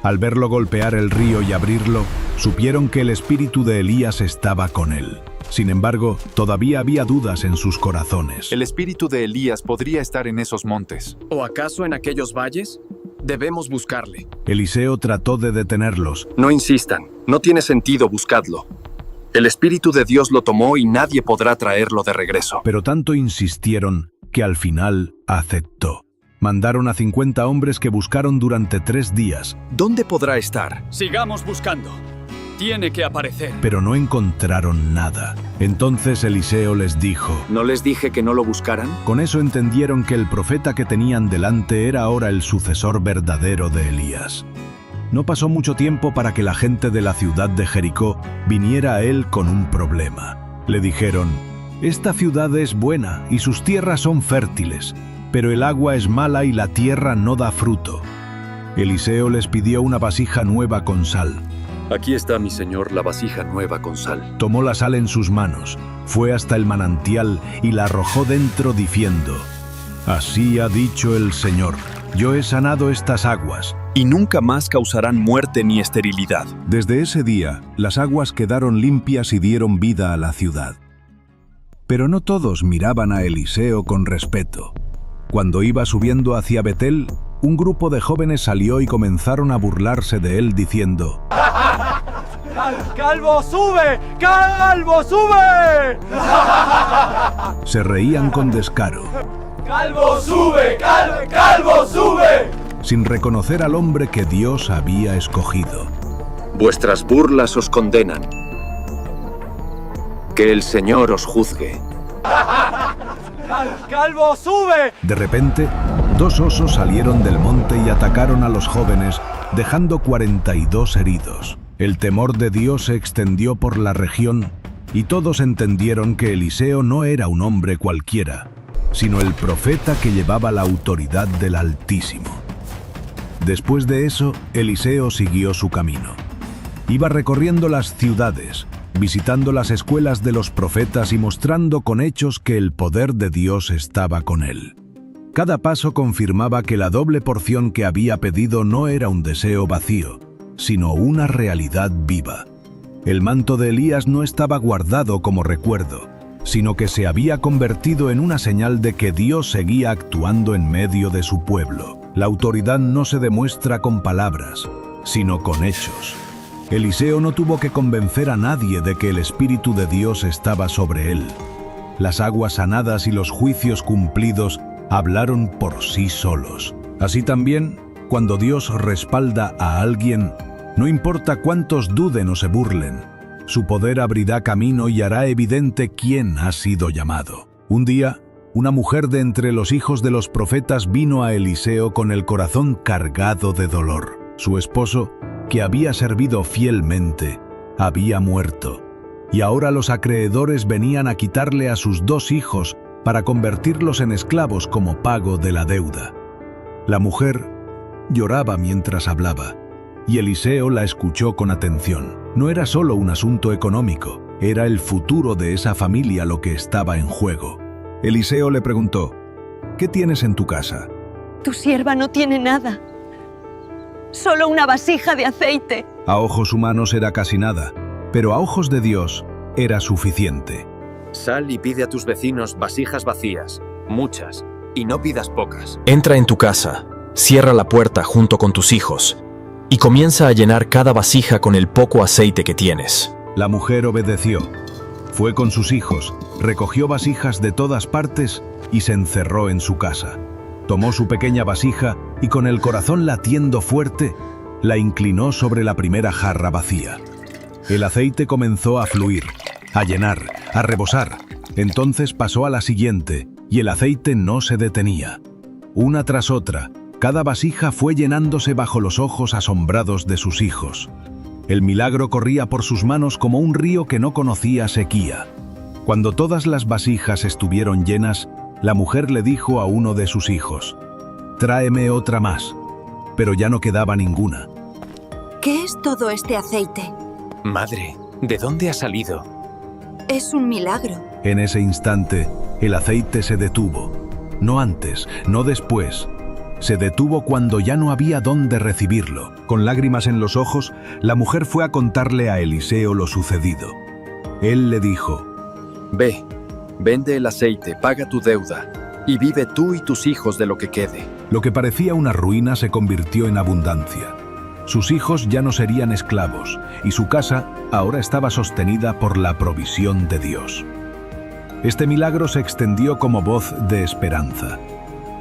Al verlo golpear el río y abrirlo, supieron que el espíritu de Elías estaba con él. Sin embargo, todavía había dudas en sus corazones. El espíritu de Elías podría estar en esos montes. ¿O acaso en aquellos valles? Debemos buscarle. Eliseo trató de detenerlos. No insistan, no tiene sentido, buscadlo. El Espíritu de Dios lo tomó y nadie podrá traerlo de regreso. Pero tanto insistieron que al final aceptó. Mandaron a 50 hombres que buscaron durante 3 días. ¿Dónde podrá estar? Sigamos buscando. Tiene que aparecer. Pero no encontraron nada. Entonces Eliseo les dijo: ¿No les dije que no lo buscaran? Con eso entendieron que el profeta que tenían delante era ahora el sucesor verdadero de Elías. No pasó mucho tiempo para que la gente de la ciudad de Jericó viniera a él con un problema. Le dijeron: Esta ciudad es buena y sus tierras son fértiles, pero el agua es mala y la tierra no da fruto. Eliseo les pidió una vasija nueva con sal. Aquí está, mi señor, la vasija nueva con sal. Tomó la sal en sus manos, fue hasta el manantial y la arrojó dentro diciendo: Así ha dicho el Señor, yo he sanado estas aguas. Y nunca más causarán muerte ni esterilidad. Desde ese día, las aguas quedaron limpias y dieron vida a la ciudad. Pero no todos miraban a Eliseo con respeto. Cuando iba subiendo hacia Betel, un grupo de jóvenes salió y comenzaron a burlarse de él diciendo: ¡Calvo sube! ¡Calvo sube! Se reían con descaro. ¡Calvo sube! ¡Calvo sube! Sin reconocer al hombre que Dios había escogido. Vuestras burlas os condenan. Que el Señor os juzgue. ¡Calvo sube! De repente, 2 osos salieron del monte y atacaron a los jóvenes, dejando 42 heridos. El temor de Dios se extendió por la región y todos entendieron que Eliseo no era un hombre cualquiera, sino el profeta que llevaba la autoridad del Altísimo. Después de eso, Eliseo siguió su camino. Iba recorriendo las ciudades, visitando las escuelas de los profetas y mostrando con hechos que el poder de Dios estaba con él. Cada paso confirmaba que la doble porción que había pedido no era un deseo vacío, sino una realidad viva. El manto de Elías no estaba guardado como recuerdo, sino que se había convertido en una señal de que Dios seguía actuando en medio de su pueblo. La autoridad no se demuestra con palabras, sino con hechos. Eliseo no tuvo que convencer a nadie de que el Espíritu de Dios estaba sobre él. Las aguas sanadas y los juicios cumplidos hablaron por sí solos. Así también, cuando Dios respalda a alguien, no importa cuántos duden o se burlen, su poder abrirá camino y hará evidente quién ha sido llamado. Un día, una mujer de entre los hijos de los profetas vino a Eliseo con el corazón cargado de dolor. Su esposo, que había servido fielmente, había muerto, y ahora los acreedores venían a quitarle a sus 2 hijos para convertirlos en esclavos como pago de la deuda. La mujer lloraba mientras hablaba, y Eliseo la escuchó con atención. No era solo un asunto económico, era el futuro de esa familia lo que estaba en juego. Eliseo le preguntó: ¿qué tienes en tu casa? Tu sierva no tiene nada. Solo una vasija de aceite. A ojos humanos era casi nada, pero a ojos de Dios era suficiente. Sal y pide a tus vecinos vasijas vacías, muchas, y no pidas pocas. Entra en tu casa, cierra la puerta junto con tus hijos, y comienza a llenar cada vasija con el poco aceite que tienes. La mujer obedeció. Fue con sus hijos, recogió vasijas de todas partes y se encerró en su casa. Tomó su pequeña vasija y con el corazón latiendo fuerte, la inclinó sobre la primera jarra vacía. El aceite comenzó a fluir, a llenar, a rebosar. Entonces pasó a la siguiente y el aceite no se detenía. Una tras otra, cada vasija fue llenándose bajo los ojos asombrados de sus hijos. El milagro corría por sus manos como un río que no conocía sequía. Cuando todas las vasijas estuvieron llenas, la mujer le dijo a uno de sus hijos: «Tráeme otra más». Pero ya no quedaba ninguna. ¿Qué es todo este aceite? Madre, ¿de dónde ha salido? Es un milagro. En ese instante, el aceite se detuvo. No antes, no después. Se detuvo cuando ya no había dónde recibirlo. Con lágrimas en los ojos, la mujer fue a contarle a Eliseo lo sucedido. Él le dijo: Ve, vende el aceite, paga tu deuda, y vive tú y tus hijos de lo que quede. Lo que parecía una ruina se convirtió en abundancia. Sus hijos ya no serían esclavos, y su casa ahora estaba sostenida por la provisión de Dios. Este milagro se extendió como voz de esperanza.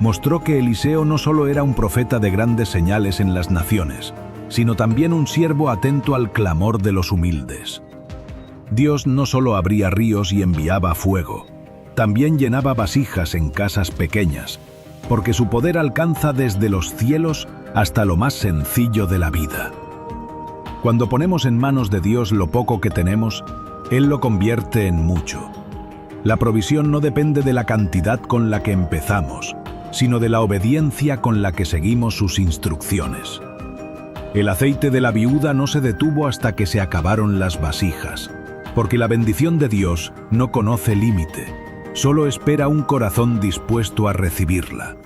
Mostró que Eliseo no solo era un profeta de grandes señales en las naciones, sino también un siervo atento al clamor de los humildes. Dios no solo abría ríos y enviaba fuego, también llenaba vasijas en casas pequeñas, porque su poder alcanza desde los cielos hasta lo más sencillo de la vida. Cuando ponemos en manos de Dios lo poco que tenemos, Él lo convierte en mucho. La provisión no depende de la cantidad con la que empezamos, sino de la obediencia con la que seguimos sus instrucciones. El aceite de la viuda no se detuvo hasta que se acabaron las vasijas, porque la bendición de Dios no conoce límite, solo espera un corazón dispuesto a recibirla.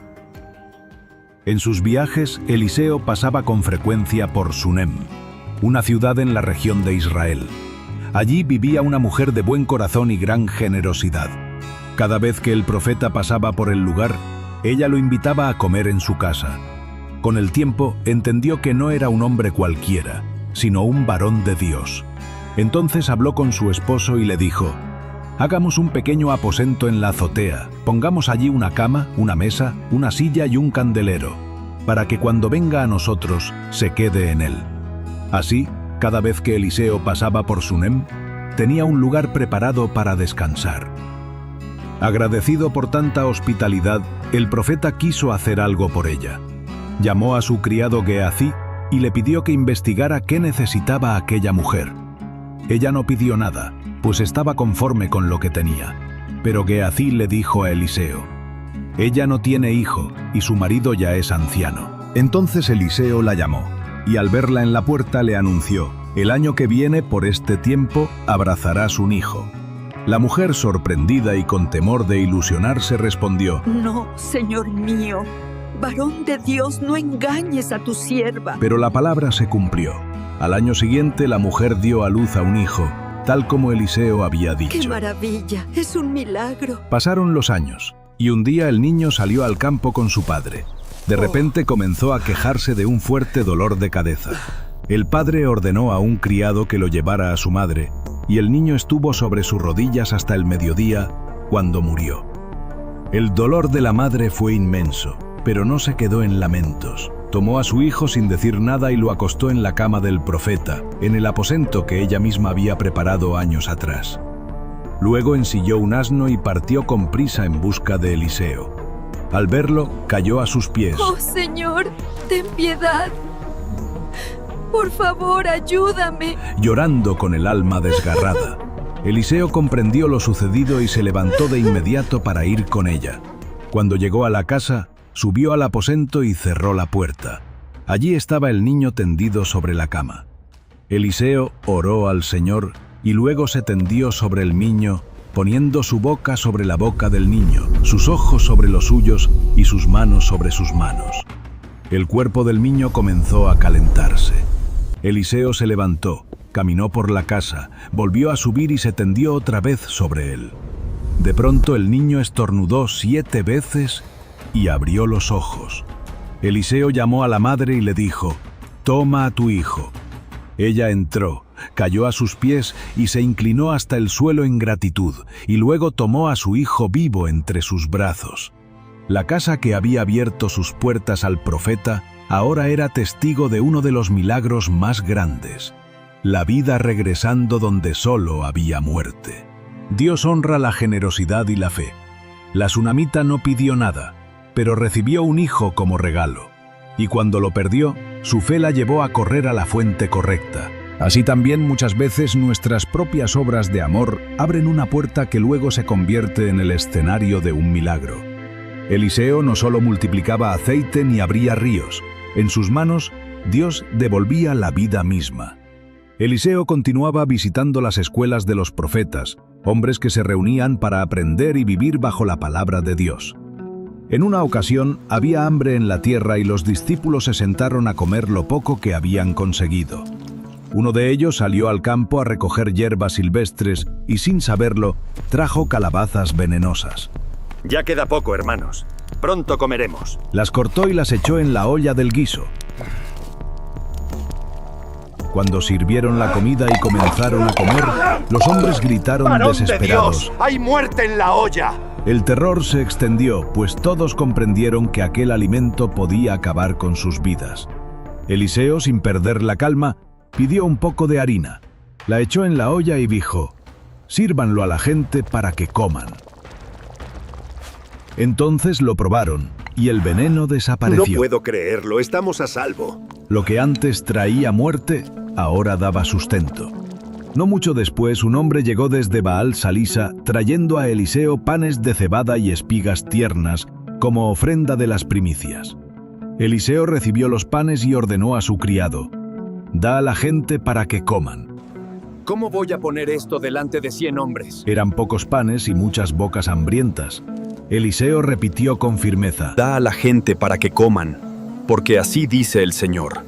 En sus viajes, Eliseo pasaba con frecuencia por Sunem, una ciudad en la región de Israel. Allí vivía una mujer de buen corazón y gran generosidad. Cada vez que el profeta pasaba por el lugar, ella lo invitaba a comer en su casa. Con el tiempo, entendió que no era un hombre cualquiera, sino un varón de Dios. Entonces habló con su esposo y le dijo: «Hagamos un pequeño aposento en la azotea, pongamos allí una cama, una mesa, una silla y un candelero, para que cuando venga a nosotros se quede en él». Así, cada vez que Eliseo pasaba por Sunem, tenía un lugar preparado para descansar. Agradecido por tanta hospitalidad, el profeta quiso hacer algo por ella. Llamó a su criado Gehazi y le pidió que investigara qué necesitaba aquella mujer. Ella no pidió nada, pues estaba conforme con lo que tenía. Pero Gehazi le dijo a Eliseo: «Ella no tiene hijo y su marido ya es anciano». Entonces Eliseo la llamó, y al verla en la puerta le anunció: El año que viene, por este tiempo, abrazarás un hijo. La mujer, sorprendida y con temor de ilusionarse, respondió: No, Señor mío, varón de Dios, no engañes a tu sierva. Pero la palabra se cumplió. Al año siguiente, la mujer dio a luz a un hijo, tal como Eliseo había dicho. ¡Qué maravilla! Es un milagro. Pasaron los años, y un día el niño salió al campo con su padre. De repente comenzó a quejarse de un fuerte dolor de cabeza. El padre ordenó a un criado que lo llevara a su madre, y el niño estuvo sobre sus rodillas hasta el mediodía, cuando murió. El dolor de la madre fue inmenso, pero no se quedó en lamentos. Tomó a su hijo sin decir nada y lo acostó en la cama del profeta, en el aposento que ella misma había preparado años atrás. Luego ensilló un asno y partió con prisa en busca de Eliseo. Al verlo, cayó a sus pies. ¡Oh, Señor, ten piedad! ¡Por favor, ayúdame! Llorando con el alma desgarrada. Eliseo comprendió lo sucedido y se levantó de inmediato para ir con ella. Cuando llegó a la casa, subió al aposento y cerró la puerta. Allí estaba el niño tendido sobre la cama. Eliseo oró al Señor y luego se tendió sobre el niño, poniendo su boca sobre la boca del niño, sus ojos sobre los suyos y sus manos sobre sus manos. El cuerpo del niño comenzó a calentarse. Eliseo se levantó, caminó por la casa, volvió a subir y se tendió otra vez sobre él. De pronto el niño estornudó 7 veces y abrió los ojos. Eliseo llamó a la madre y le dijo: «Toma a tu hijo». Ella entró, cayó a sus pies y se inclinó hasta el suelo en gratitud, y luego tomó a su hijo vivo entre sus brazos. La casa que había abierto sus puertas al profeta ahora era testigo de uno de los milagros más grandes: la vida regresando donde solo había muerte. Dios honra la generosidad y la fe. La tsunamita no pidió nada, pero recibió un hijo como regalo, y cuando lo perdió, su fe la llevó a correr a la fuente correcta. Así también muchas veces nuestras propias obras de amor abren una puerta que luego se convierte en el escenario de un milagro. Eliseo no solo multiplicaba aceite ni abría ríos, en sus manos Dios devolvía la vida misma. Eliseo continuaba visitando las escuelas de los profetas, hombres que se reunían para aprender y vivir bajo la palabra de Dios. En una ocasión había hambre en la tierra y los discípulos se sentaron a comer lo poco que habían conseguido. Uno de ellos salió al campo a recoger hierbas silvestres y, sin saberlo, trajo calabazas venenosas. Ya queda poco, hermanos. Pronto comeremos. Las cortó y las echó en la olla del guiso. Cuando sirvieron la comida y comenzaron a comer, los hombres gritaron desesperados: ¡Dios! ¡Hay muerte en la olla! El terror se extendió, pues todos comprendieron que aquel alimento podía acabar con sus vidas. Eliseo, sin perder la calma, pidió un poco de harina, la echó en la olla y dijo: «Sírvanlo a la gente para que coman». Entonces lo probaron, y el veneno desapareció. No puedo creerlo, estamos a salvo. Lo que antes traía muerte, ahora daba sustento. No mucho después, un hombre llegó desde Baal Salisa, trayendo a Eliseo panes de cebada y espigas tiernas, como ofrenda de las primicias. Eliseo recibió los panes y ordenó a su criado: «Da a la gente para que coman». ¿Cómo voy a poner esto delante de 100 hombres? Eran pocos panes y muchas bocas hambrientas. Eliseo repitió con firmeza: Da a la gente para que coman, porque así dice el Señor: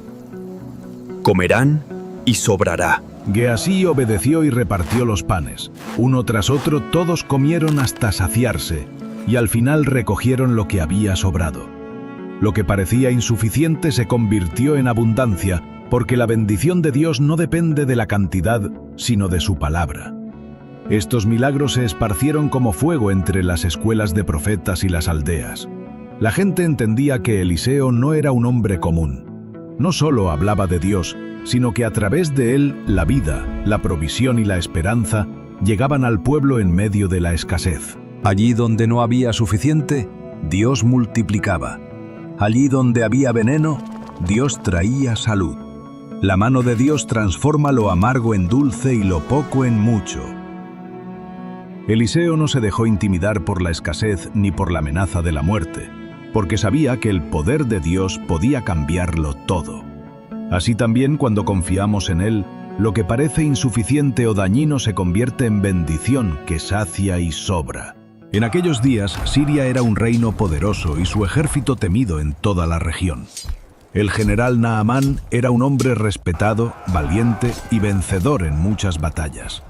comerán y sobrará. Geasí obedeció y repartió los panes. Uno tras otro todos comieron hasta saciarse, y al final recogieron lo que había sobrado. Lo que parecía insuficiente se convirtió en abundancia, porque la bendición de Dios no depende de la cantidad, sino de su palabra. Estos milagros se esparcieron como fuego entre las escuelas de profetas y las aldeas. La gente entendía que Eliseo no era un hombre común. No solo hablaba de Dios, sino que a través de él la vida, la provisión y la esperanza llegaban al pueblo en medio de la escasez. Allí donde no había suficiente, Dios multiplicaba. Allí donde había veneno, Dios traía salud. La mano de Dios transforma lo amargo en dulce y lo poco en mucho. Eliseo no se dejó intimidar por la escasez ni por la amenaza de la muerte, porque sabía que el poder de Dios podía cambiarlo todo. Así también, cuando confiamos en Él, Lo que parece insuficiente o dañino se convierte en bendición que sacia y sobra. En aquellos días, Siria era un reino poderoso y su ejército temido en toda la región. El general Naamán era un hombre respetado, valiente y vencedor en muchas batallas.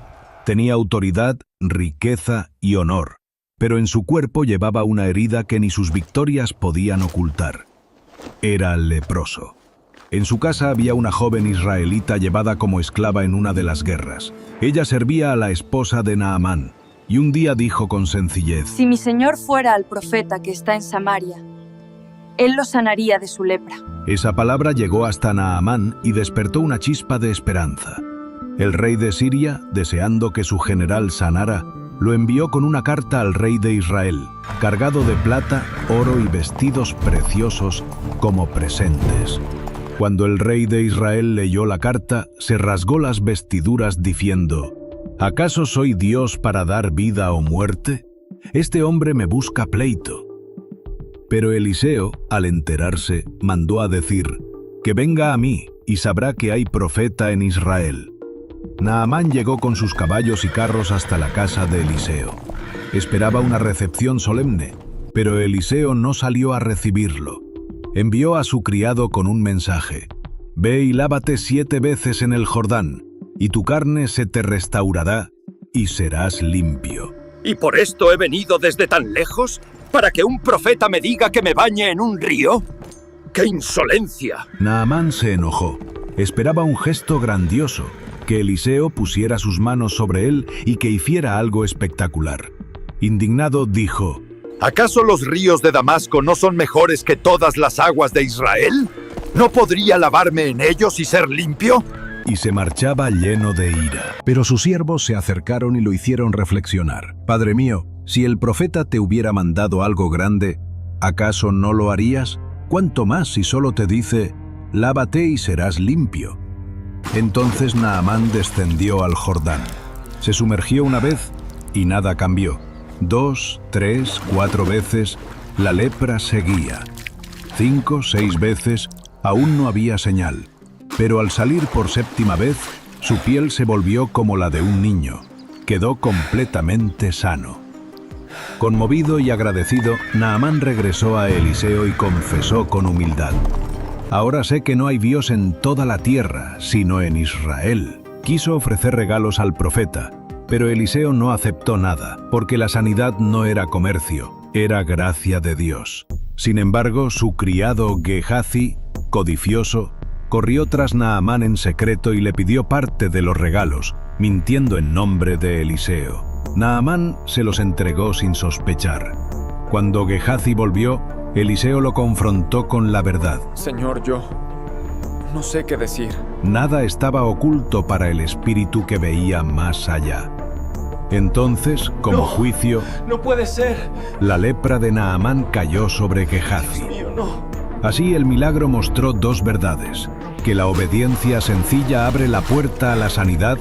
Tenía autoridad, riqueza y honor, pero en su cuerpo llevaba una herida que ni sus victorias podían ocultar. Era leproso. En su casa había una joven israelita llevada como esclava en una de las guerras. Ella servía a la esposa de Naamán, y un día dijo con sencillez: Si mi señor fuera al profeta que está en Samaria, él lo sanaría de su lepra. Esa palabra llegó hasta Naamán y despertó una chispa de esperanza. El rey de Siria, deseando que su general sanara, lo envió con una carta al rey de Israel, cargado de plata, oro y vestidos preciosos como presentes. Cuando el rey de Israel leyó la carta, se rasgó las vestiduras diciendo: ¿Acaso soy Dios para dar vida o muerte? Este hombre me busca pleito. Pero Eliseo, al enterarse, mandó a decir: que venga a mí y sabrá que hay profeta en Israel. Naamán llegó con sus caballos y carros hasta la casa de Eliseo. Esperaba una recepción solemne, pero Eliseo no salió a recibirlo. Envió a su criado con un mensaje: ve y lávate 7 veces en el Jordán, y tu carne se te restaurará y serás limpio. ¿Y por esto he venido desde tan lejos? ¿Para que un profeta me diga que me bañe en un río? ¡Qué insolencia! Naamán se enojó. Esperaba un gesto grandioso, que Eliseo pusiera sus manos sobre él y que hiciera algo espectacular. Indignado dijo: ¿acaso los ríos de Damasco no son mejores que todas las aguas de Israel? ¿No podría lavarme en ellos y ser limpio? Y se marchaba lleno de ira. Pero sus siervos se acercaron y lo hicieron reflexionar. Padre mío, si el profeta te hubiera mandado algo grande, ¿acaso no lo harías? ¿Cuánto más si solo te dice: lávate y serás limpio? Entonces Naamán descendió al Jordán. Se sumergió una vez y nada cambió. 2, 3, 4 veces, la lepra seguía. 5, 6 veces, aún no había señal. Pero al salir por 7ª vez, su piel se volvió como la de un niño. Quedó completamente sano. Conmovido y agradecido, Naamán regresó a Eliseo y confesó con humildad: ahora sé que no hay Dios en toda la tierra, sino en Israel. Quiso ofrecer regalos al profeta, pero Eliseo no aceptó nada, porque la sanidad no era comercio, era gracia de Dios. Sin embargo, su criado Gehazi, codicioso, corrió tras Naamán en secreto y le pidió parte de los regalos, mintiendo en nombre de Eliseo. Naamán se los entregó sin sospechar. Cuando Gehazi volvió, Eliseo lo confrontó con la verdad. Señor, yo no sé qué decir. Nada estaba oculto para el espíritu que veía más allá. Entonces, como juicio, no puede ser. La lepra de Naamán cayó sobre Gehazi. Dios mío, no. Así el milagro mostró 2 verdades: que la obediencia sencilla abre la puerta a la sanidad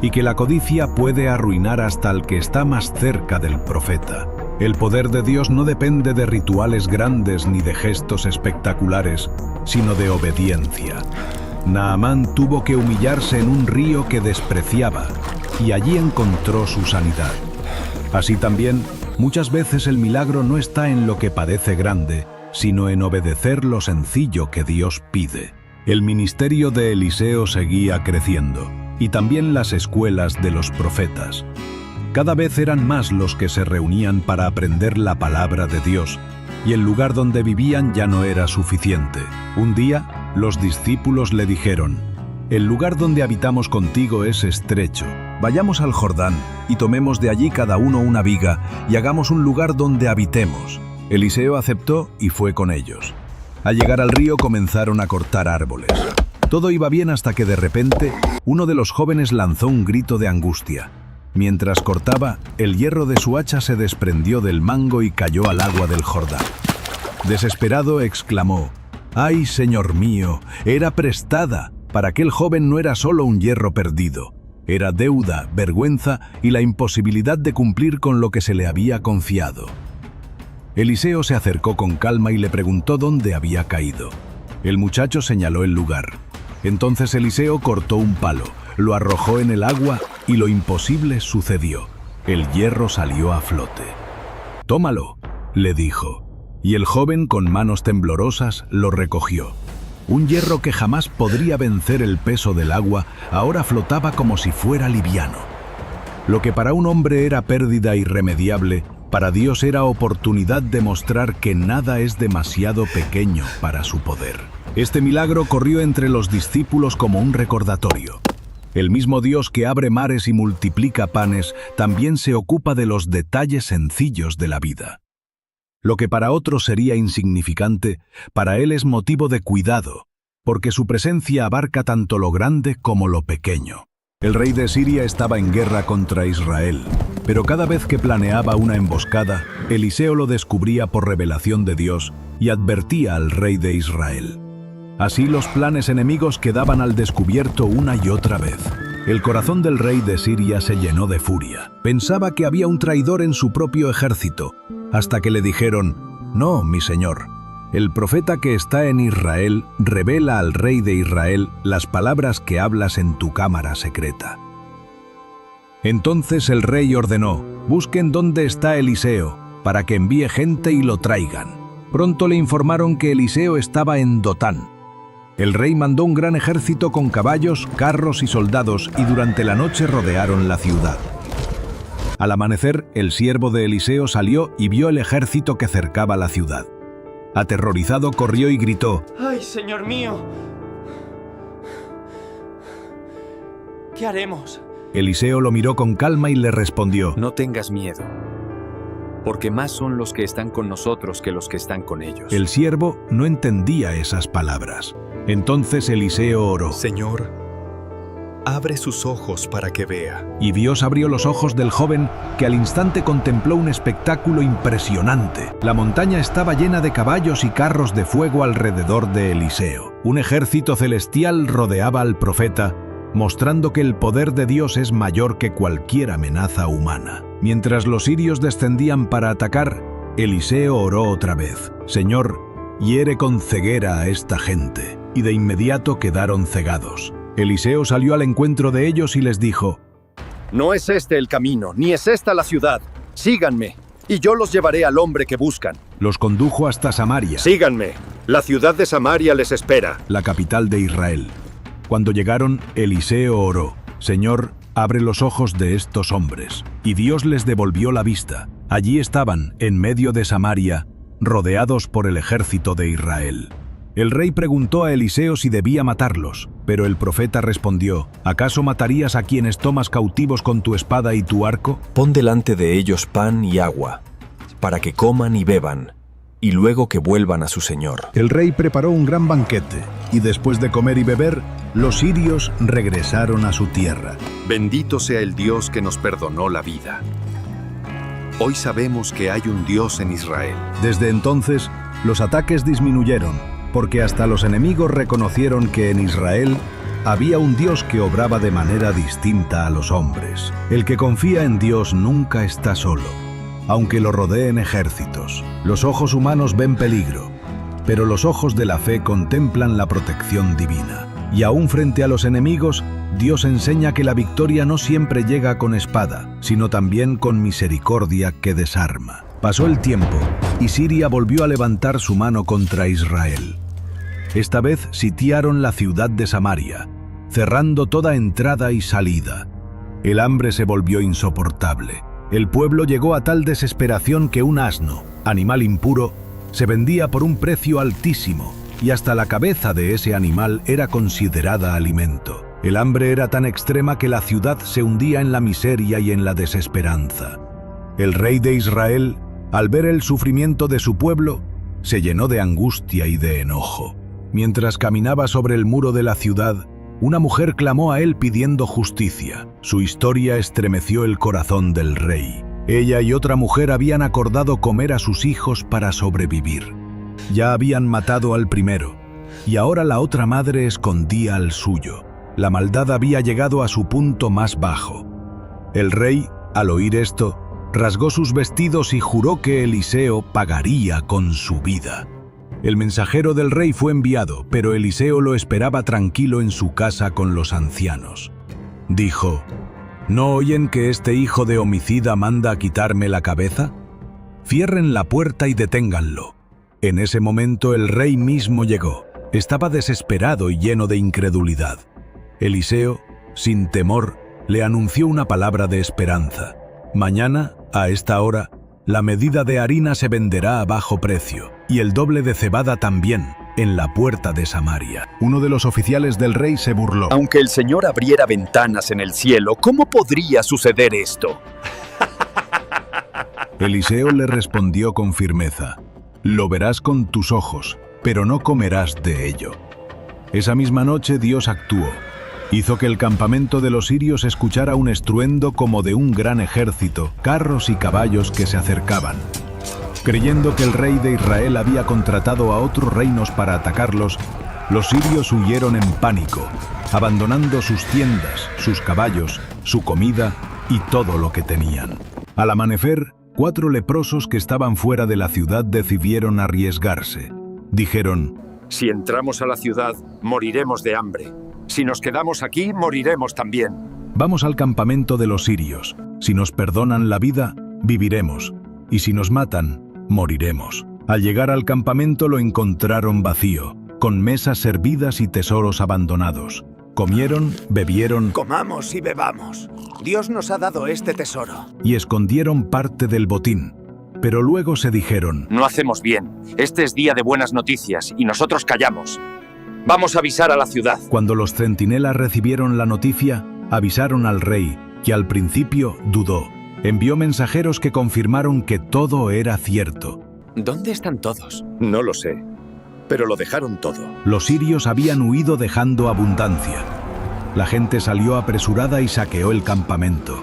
y que la codicia puede arruinar hasta al que está más cerca del profeta. El poder de Dios no depende de rituales grandes ni de gestos espectaculares, sino de obediencia. Naamán tuvo que humillarse en un río que despreciaba, y allí encontró su sanidad. Así también, muchas veces el milagro no está en lo que parece grande, sino en obedecer lo sencillo que Dios pide. El ministerio de Eliseo seguía creciendo, y también las escuelas de los profetas. Cada vez eran más los que se reunían para aprender la palabra de Dios, y el lugar donde vivían ya no era suficiente. Un día, los discípulos le dijeron: el lugar donde habitamos contigo es estrecho. Vayamos al Jordán y tomemos de allí cada uno una viga y hagamos un lugar donde habitemos. Eliseo aceptó y fue con ellos. Al llegar al río comenzaron a cortar árboles. Todo iba bien hasta que de repente uno de los jóvenes lanzó un grito de angustia. Mientras cortaba, el hierro de su hacha se desprendió del mango y cayó al agua del Jordán. Desesperado exclamó: ¡ay, Señor mío! Era prestada. Para aquel joven no era solo un hierro perdido. Era deuda, vergüenza y la imposibilidad de cumplir con lo que se le había confiado. Eliseo se acercó con calma y le preguntó dónde había caído. El muchacho señaló el lugar. Entonces Eliseo cortó un palo, lo arrojó en el agua y lo imposible sucedió. El hierro salió a flote. «Tómalo», le dijo, y el joven con manos temblorosas lo recogió. Un hierro que jamás podría vencer el peso del agua ahora flotaba como si fuera liviano. Lo que para un hombre era pérdida irremediable, para Dios era oportunidad de mostrar que nada es demasiado pequeño para su poder. Este milagro corrió entre los discípulos como un recordatorio. El mismo Dios que abre mares y multiplica panes también se ocupa de los detalles sencillos de la vida. Lo que para otros sería insignificante, para Él es motivo de cuidado, porque su presencia abarca tanto lo grande como lo pequeño. El rey de Siria estaba en guerra contra Israel, pero cada vez que planeaba una emboscada, Eliseo lo descubría por revelación de Dios y advertía al rey de Israel. Así los planes enemigos quedaban al descubierto una y otra vez. El corazón del rey de Siria se llenó de furia. Pensaba que había un traidor en su propio ejército, hasta que le dijeron: «No, mi señor, el profeta que está en Israel revela al rey de Israel las palabras que hablas en tu cámara secreta». Entonces el rey ordenó: «Busquen dónde está Eliseo, para que envíe gente y lo traigan». Pronto le informaron que Eliseo estaba en Dotán. El rey mandó un gran ejército con caballos, carros y soldados, y durante la noche rodearon la ciudad. Al amanecer, el siervo de Eliseo salió y vio el ejército que cercaba la ciudad. Aterrorizado, corrió y gritó: ¡Ay, señor mío! ¿Qué haremos? Eliseo lo miró con calma y le respondió: «No tengas miedo, porque más son los que están con nosotros que los que están con ellos». El siervo no entendía esas palabras. Entonces Eliseo oró: «Señor, abre sus ojos para que vea». Y Dios abrió los ojos del joven, que al instante contempló un espectáculo impresionante. La montaña estaba llena de caballos y carros de fuego alrededor de Eliseo. Un ejército celestial rodeaba al profeta, mostrando que el poder de Dios es mayor que cualquier amenaza humana. Mientras los sirios descendían para atacar, Eliseo oró otra vez: «Señor, hiere con ceguera a esta gente». Y de inmediato quedaron cegados. Eliseo salió al encuentro de ellos y les dijo: «No es este el camino, ni es esta la ciudad. Síganme, y yo los llevaré al hombre que buscan». Los condujo hasta Samaria. «Síganme, la ciudad de Samaria les espera», la capital de Israel. Cuando llegaron, Eliseo oró: «Señor, abre los ojos de estos hombres». Y Dios les devolvió la vista. Allí estaban, en medio de Samaria, rodeados por el ejército de Israel. El rey preguntó a Eliseo si debía matarlos, pero el profeta respondió: «¿Acaso matarías a quienes tomas cautivos con tu espada y tu arco?». Pon delante de ellos pan y agua, para que coman y beban, y luego que vuelvan a su señor. El rey preparó un gran banquete, y después de comer y beber, los sirios regresaron a su tierra. Bendito sea el Dios que nos perdonó la vida. Hoy sabemos que hay un Dios en Israel. Desde entonces, los ataques disminuyeron, porque hasta los enemigos reconocieron que en Israel había un Dios que obraba de manera distinta a los hombres. El que confía en Dios nunca está solo, aunque lo rodeen ejércitos. Los ojos humanos ven peligro, pero los ojos de la fe contemplan la protección divina. Y aún frente a los enemigos, Dios enseña que la victoria no siempre llega con espada, sino también con misericordia que desarma. Pasó el tiempo, y Siria volvió a levantar su mano contra Israel. Esta vez sitiaron la ciudad de Samaria, cerrando toda entrada y salida. El hambre se volvió insoportable. El pueblo llegó a tal desesperación que un asno, animal impuro, se vendía por un precio altísimo, y hasta la cabeza de ese animal era considerada alimento. El hambre era tan extrema que la ciudad se hundía en la miseria y en la desesperanza. El rey de Israel, al ver el sufrimiento de su pueblo, se llenó de angustia y de enojo. Mientras caminaba sobre el muro de la ciudad, una mujer clamó a él pidiendo justicia. Su historia estremeció el corazón del rey. Ella y otra mujer habían acordado comer a sus hijos para sobrevivir. Ya habían matado al primero, y ahora la otra madre escondía al suyo. La maldad había llegado a su punto más bajo. El rey, al oír esto, rasgó sus vestidos y juró que Eliseo pagaría con su vida. El mensajero del rey fue enviado, pero Eliseo lo esperaba tranquilo en su casa con los ancianos. Dijo: ¿No oyen que este hijo de homicida manda a quitarme la cabeza? Cierren la puerta y deténganlo. En ese momento el rey mismo llegó. Estaba desesperado y lleno de incredulidad. Eliseo, sin temor, le anunció una palabra de esperanza. Mañana, a esta hora, la medida de harina se venderá a bajo precio, y el doble de cebada también, en la puerta de Samaria. Uno de los oficiales del rey se burló. Aunque el Señor abriera ventanas en el cielo, ¿cómo podría suceder esto? Eliseo le respondió con firmeza: lo verás con tus ojos, pero no comerás de ello. Esa misma noche Dios actuó. Hizo que el campamento de los sirios escuchara un estruendo como de un gran ejército, carros y caballos que se acercaban. Creyendo que el rey de Israel había contratado a otros reinos para atacarlos, los sirios huyeron en pánico, abandonando sus tiendas, sus caballos, su comida y todo lo que tenían. Al amanecer, 4 leprosos que estaban fuera de la ciudad decidieron arriesgarse. Dijeron: Si entramos a la ciudad, moriremos de hambre. Si nos quedamos aquí, moriremos también. Vamos al campamento de los sirios. Si nos perdonan la vida, viviremos. Y si nos matan, moriremos. Al llegar al campamento lo encontraron vacío, con mesas servidas y tesoros abandonados. Comieron, bebieron, comamos y bebamos. Dios nos ha dado este tesoro. Y escondieron parte del botín. Pero luego se dijeron: no hacemos bien. Este es día de buenas noticias y nosotros callamos. Vamos a avisar a la ciudad. Cuando los centinelas recibieron la noticia, avisaron al rey, que al principio dudó. Envió mensajeros que confirmaron que todo era cierto. ¿Dónde están todos? No lo sé, pero lo dejaron todo. Los sirios habían huido dejando abundancia. La gente salió apresurada y saqueó el campamento.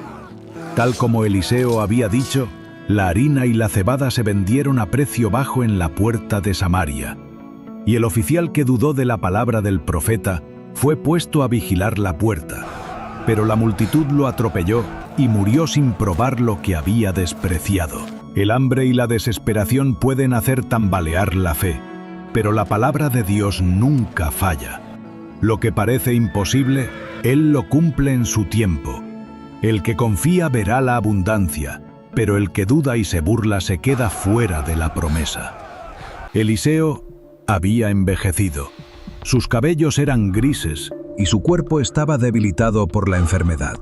Tal como Eliseo había dicho, la harina y la cebada se vendieron a precio bajo en la puerta de Samaria. Y el oficial que dudó de la palabra del profeta fue puesto a vigilar la puerta. Pero la multitud lo atropelló y murió sin probar lo que había despreciado. El hambre y la desesperación pueden hacer tambalear la fe, pero la palabra de Dios nunca falla. Lo que parece imposible, Él lo cumple en su tiempo. El que confía verá la abundancia, pero el que duda y se burla se queda fuera de la promesa. Eliseo había envejecido. Sus cabellos eran grises y su cuerpo estaba debilitado por la enfermedad.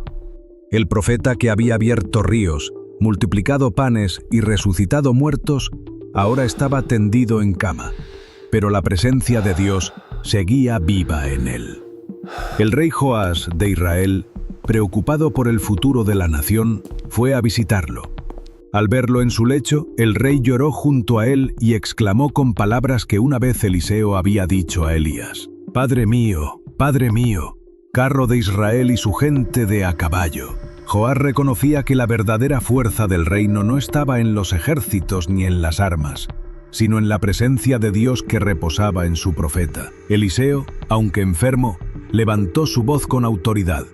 El profeta que había abierto ríos, multiplicado panes y resucitado muertos, ahora estaba tendido en cama, pero la presencia de Dios seguía viva en él. El rey Joás de Israel, preocupado por el futuro de la nación, fue a visitarlo. Al verlo en su lecho, el rey lloró junto a él y exclamó con palabras que una vez Eliseo había dicho a Elías: Padre mío, carro de Israel y su gente de a caballo. Joás reconocía que la verdadera fuerza del reino no estaba en los ejércitos ni en las armas, sino en la presencia de Dios que reposaba en su profeta. Eliseo, aunque enfermo, levantó su voz con autoridad: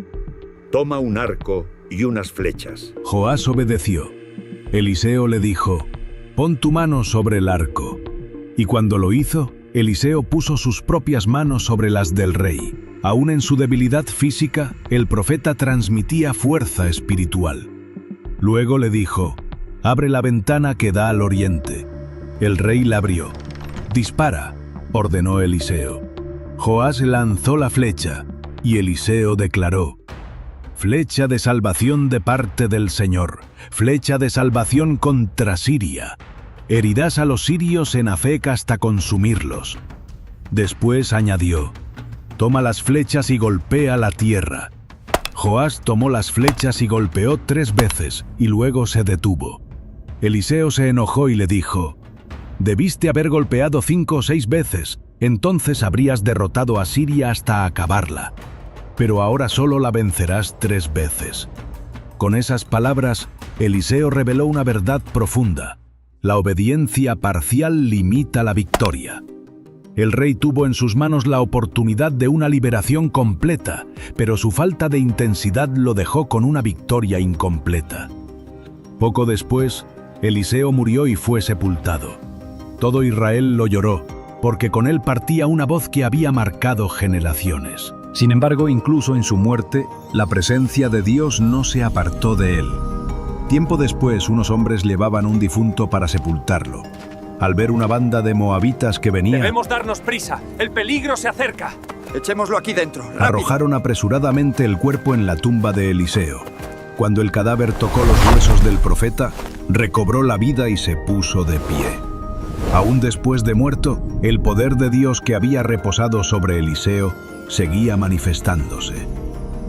Toma un arco y unas flechas. Joás obedeció. Eliseo le dijo: Pon tu mano sobre el arco. Y cuando lo hizo, Eliseo puso sus propias manos sobre las del rey. Aún en su debilidad física, el profeta transmitía fuerza espiritual. Luego le dijo: Abre la ventana que da al oriente. El rey la abrió. Dispara, ordenó Eliseo. Joás lanzó la flecha, y Eliseo declaró: Flecha de salvación de parte del Señor, flecha de salvación contra Siria. Herirás a los sirios en Afec hasta consumirlos. Después añadió: Toma las flechas y golpea la tierra. Joás tomó las flechas y golpeó 3 veces, y luego se detuvo. Eliseo se enojó y le dijo: Debiste haber golpeado 5 o 6 veces, entonces habrías derrotado a Siria hasta acabarla. Pero ahora solo la vencerás 3 veces. Con esas palabras, Eliseo reveló una verdad profunda: la obediencia parcial limita la victoria. El rey tuvo en sus manos la oportunidad de una liberación completa, pero su falta de intensidad lo dejó con una victoria incompleta. Poco después, Eliseo murió y fue sepultado. Todo Israel lo lloró, porque con él partía una voz que había marcado generaciones. Sin embargo, incluso en su muerte, la presencia de Dios no se apartó de él. Tiempo después, unos hombres llevaban un difunto para sepultarlo. Al ver una banda de moabitas que venía, Debemos darnos prisa. El peligro se acerca. Echémoslo aquí dentro. ¡Rápido! arrojaron apresuradamente el cuerpo en la tumba de Eliseo. Cuando el cadáver tocó los huesos del profeta, recobró la vida y se puso de pie. Aún después de muerto, el poder de Dios que había reposado sobre Eliseo seguía manifestándose.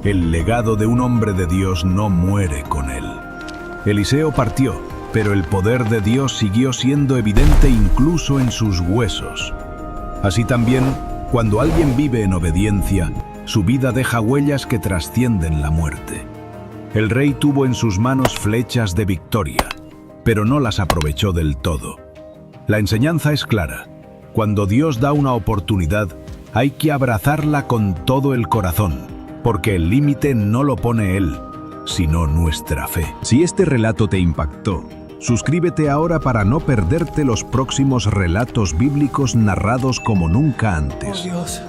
El legado de un hombre de Dios no muere con él. Eliseo partió, pero el poder de Dios siguió siendo evidente incluso en sus huesos. Así también, cuando alguien vive en obediencia, su vida deja huellas que trascienden la muerte. El rey tuvo en sus manos flechas de victoria, pero no las aprovechó del todo. La enseñanza es clara. Cuando Dios da una oportunidad, hay que abrazarla con todo el corazón, porque el límite no lo pone Él, sino nuestra fe. Si este relato te impactó, suscríbete ahora para no perderte los próximos relatos bíblicos narrados como nunca antes. Oh, Dios.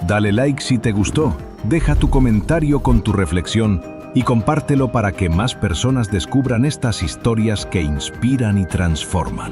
Dale like si te gustó, deja tu comentario con tu reflexión y compártelo para que más personas descubran estas historias que inspiran y transforman.